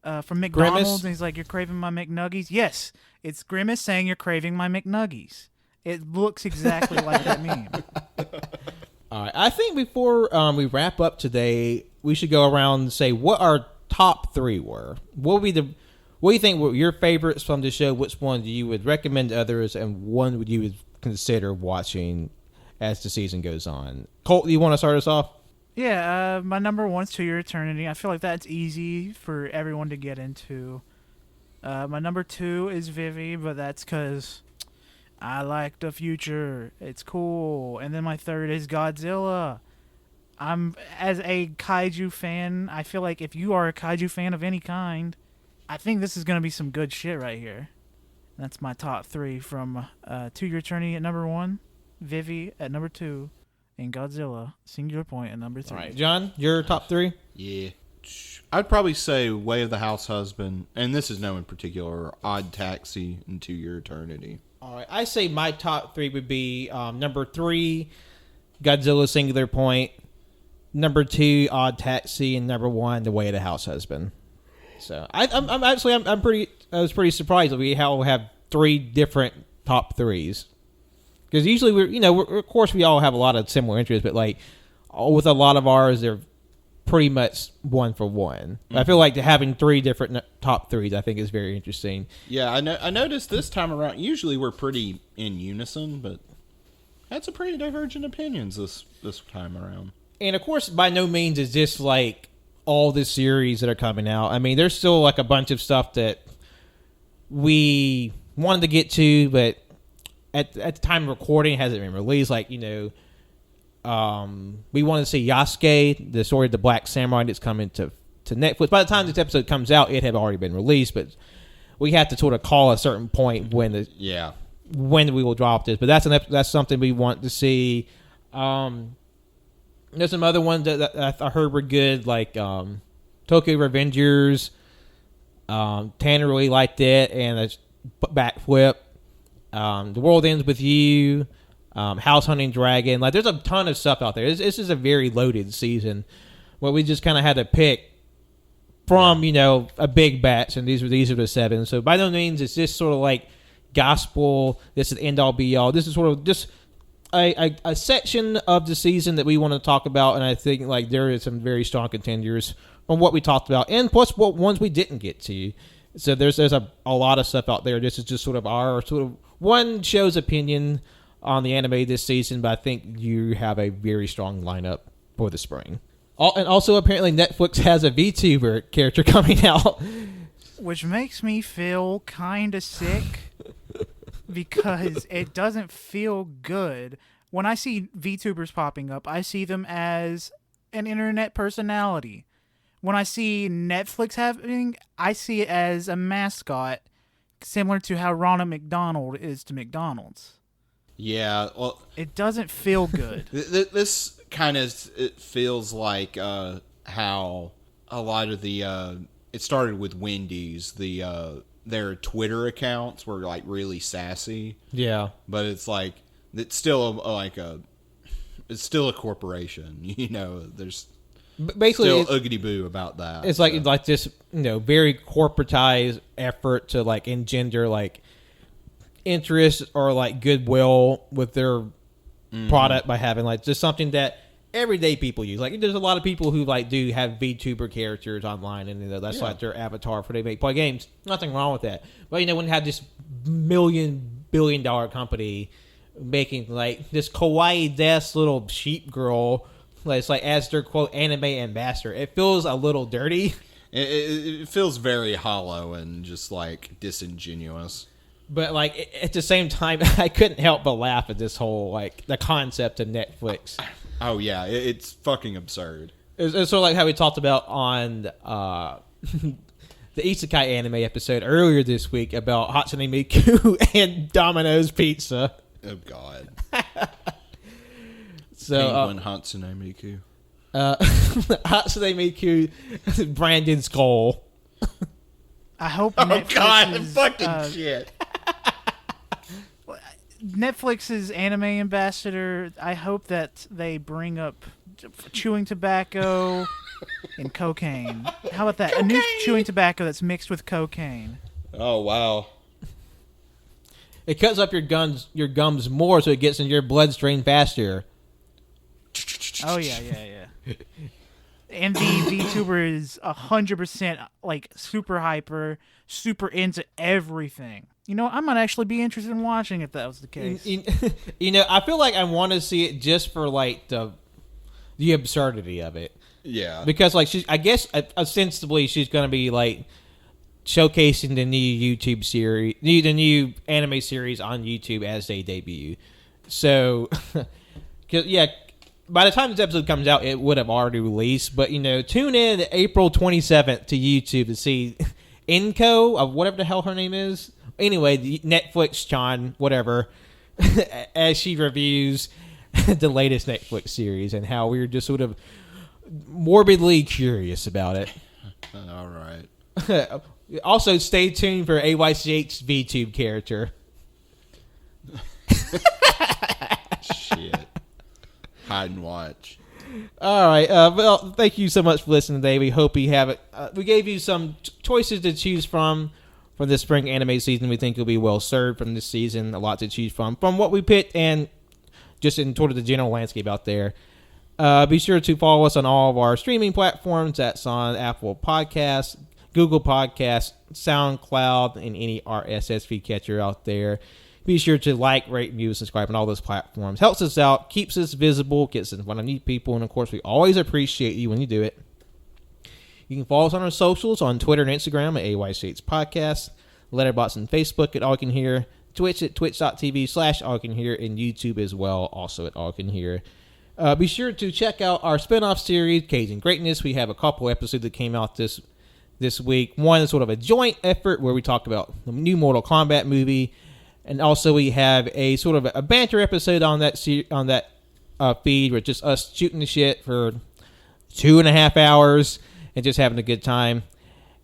from McDonald's. Grimace? And he's like, "You're craving my McNuggies?" Yes, it's Grimace saying, "You're craving my McNuggies." It looks exactly like that meme. All right, I think before we wrap up today, we should go around and say what our top three were. What do you think were your favorites from the show? Which one do you would recommend to others, and one would you would consider watching as the season goes on? Colt, do you want to start us off? Yeah, my number one's To Your Eternity. I feel like that's easy for everyone to get into. My number two is Vivy, but that's because I like the future. It's cool. And then my third is Godzilla. As a kaiju fan, I feel like if you are a kaiju fan of any kind, I think this is going to be some good shit right here. That's my top three from To Your Eternity at number one, Vivy at number two, and Godzilla, singular point, at number three. All right, John, your top three? Yeah. I'd probably say Way of the Househusband, and this is no in particular, Odd Taxi, and To Your Eternity. All right, I say my top three would be number three, Godzilla, singular point. Number two, Odd Taxi, and number one, The Way of the Househusband. So I was pretty surprised that we have three different top threes. Because usually of course we all have a lot of similar interests, but like with a lot of ours, they're pretty much one for one. Mm-hmm. I feel like having three different top threes, I think, is very interesting. Yeah, I noticed this time around. Usually we're pretty in unison, but had some pretty divergent opinions this time around. And of course, by no means is this like all the series that are coming out. I mean, there's still like a bunch of stuff that we wanted to get to, but at the time of recording, it hasn't been released. Like, we wanted to see Yasuke, the story of the Black Samurai that's coming to Netflix. By the time this episode comes out, it had already been released, but we have to sort of call a certain point when we will drop this. But that's something we want to see. There's some other ones that I heard were good, like Tokyo Revengers. Tanner really liked it, and a Backflip. The World Ends With You. House Hunting Dragon. Like, there's a ton of stuff out there. This is a very loaded season. Well, we just kind of had to pick from, a big batch, and these are the 7. So by no means is this sort of like gospel. This is end all be all. This is sort of just a section of the season that we want to talk about, and I think like there is some very strong contenders from what we talked about, and plus what ones we didn't get to. So there's a lot of stuff out there. This is just sort of our one show's opinion on the anime this season, but I think you have a very strong lineup for the spring. And also, apparently, Netflix has a VTuber character coming out. Which makes me feel kind of sick because it doesn't feel good. When I see VTubers popping up, I see them as an internet personality. When I see Netflix happening, I see it as a mascot, similar to how Ronald McDonald is to McDonald's. Yeah, well, it doesn't feel good. This kind of it feels like how a lot of the it started with Wendy's. Their Twitter accounts were like really sassy. Yeah, but it's like it's still it's still a corporation. There's basically still uggity boo about that. It's like this very corporatized effort to like engender like interest or like goodwill with their product by having like just something that everyday people use. Like, there's a lot of people who like do have VTuber characters online, and that's like their avatar for they play games. Nothing wrong with that. But when you have this billion-dollar company making like this kawaii desk little sheep girl, like, it's like as their quote anime ambassador, it feels a little dirty. It feels very hollow and just like disingenuous. But, like, at the same time, I couldn't help but laugh at this whole, like, the concept of Netflix. Oh, yeah. It's fucking absurd. It's sort of like how we talked about on the Isekai anime episode earlier this week about Hatsune Miku and Domino's Pizza. Oh, God. So, Hatsune Miku. Hatsune Miku, Brandon Skull. I hope Netflix's, fucking shit. Netflix's anime ambassador, I hope that they bring up chewing tobacco and cocaine. How about that? Cocaine? A new chewing tobacco that's mixed with cocaine. Oh, wow. It cuts up your gums more so it gets in your bloodstream faster. Oh, yeah. And the VTuber is 100% like super hyper, super into everything. I might actually be interested in watching if that was the case. I feel like I want to see it just for like the absurdity of it. Yeah. Because like I guess ostensibly she's going to be like showcasing the new YouTube series, the new anime series on YouTube as they debut. So, by the time this episode comes out, it would have already released. But, tune in April 27th to YouTube to see Inko, of whatever the hell her name is. Anyway, the Netflix-chan, whatever, as she reviews the latest Netflix series and how we're just sort of morbidly curious about it. All right. Also, stay tuned for AYCH's VTube character. Shit. Hide and watch. All right. Well, thank you so much for listening today. We hope you have it. We gave you some choices to choose from for this spring anime season. We think you'll be well served from this season. A lot to choose from what we picked and just in sort of the general landscape out there. Be sure to follow us on all of our streaming platforms. That's on Apple Podcasts, Google Podcasts, SoundCloud, and any RSS feed catcher out there. Be sure to like, rate, review, subscribe on all those platforms. Helps us out, keeps us visible, gets us in front of new people, and of course, we always appreciate you when you do it. You can follow us on our socials on Twitter and Instagram at AYCH Podcast, Letterboxd and Facebook at All Can Hear, Twitch at twitch.tv/All Can Hear, and YouTube as well, also at All Can Hear. Be sure to check out our spinoff series, Cajun Greatness. We have a couple episodes that came out this week. One is sort of a joint effort where we talk about the new Mortal Kombat movie, and also we have a sort of a banter episode on that feed with just us shooting the shit for 2.5 hours and just having a good time.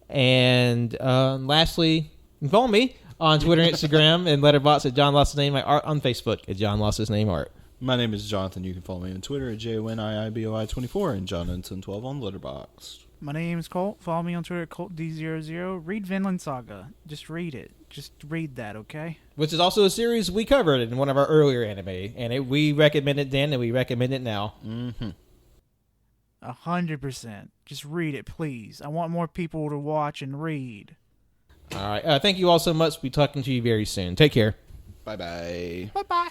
And lastly, you can follow me on Twitter and Instagram and Letterboxd at John Lost His Name Art, on Facebook at John Lost His Name Art. My name is Jonathan. You can follow me on Twitter at JONIIBOI24 and Jonathan12 on Letterboxd. My name is Colt. Follow me on Twitter at ColtD00. Read Vinland Saga. Just read it. Just read that, okay? Which is also a series we covered in one of our earlier anime. And we recommended then and we recommend it now. 100%. Just read it, please. I want more people to watch and read. All right. Thank you all so much. We'll be talking to you very soon. Take care. Bye-bye. Bye-bye.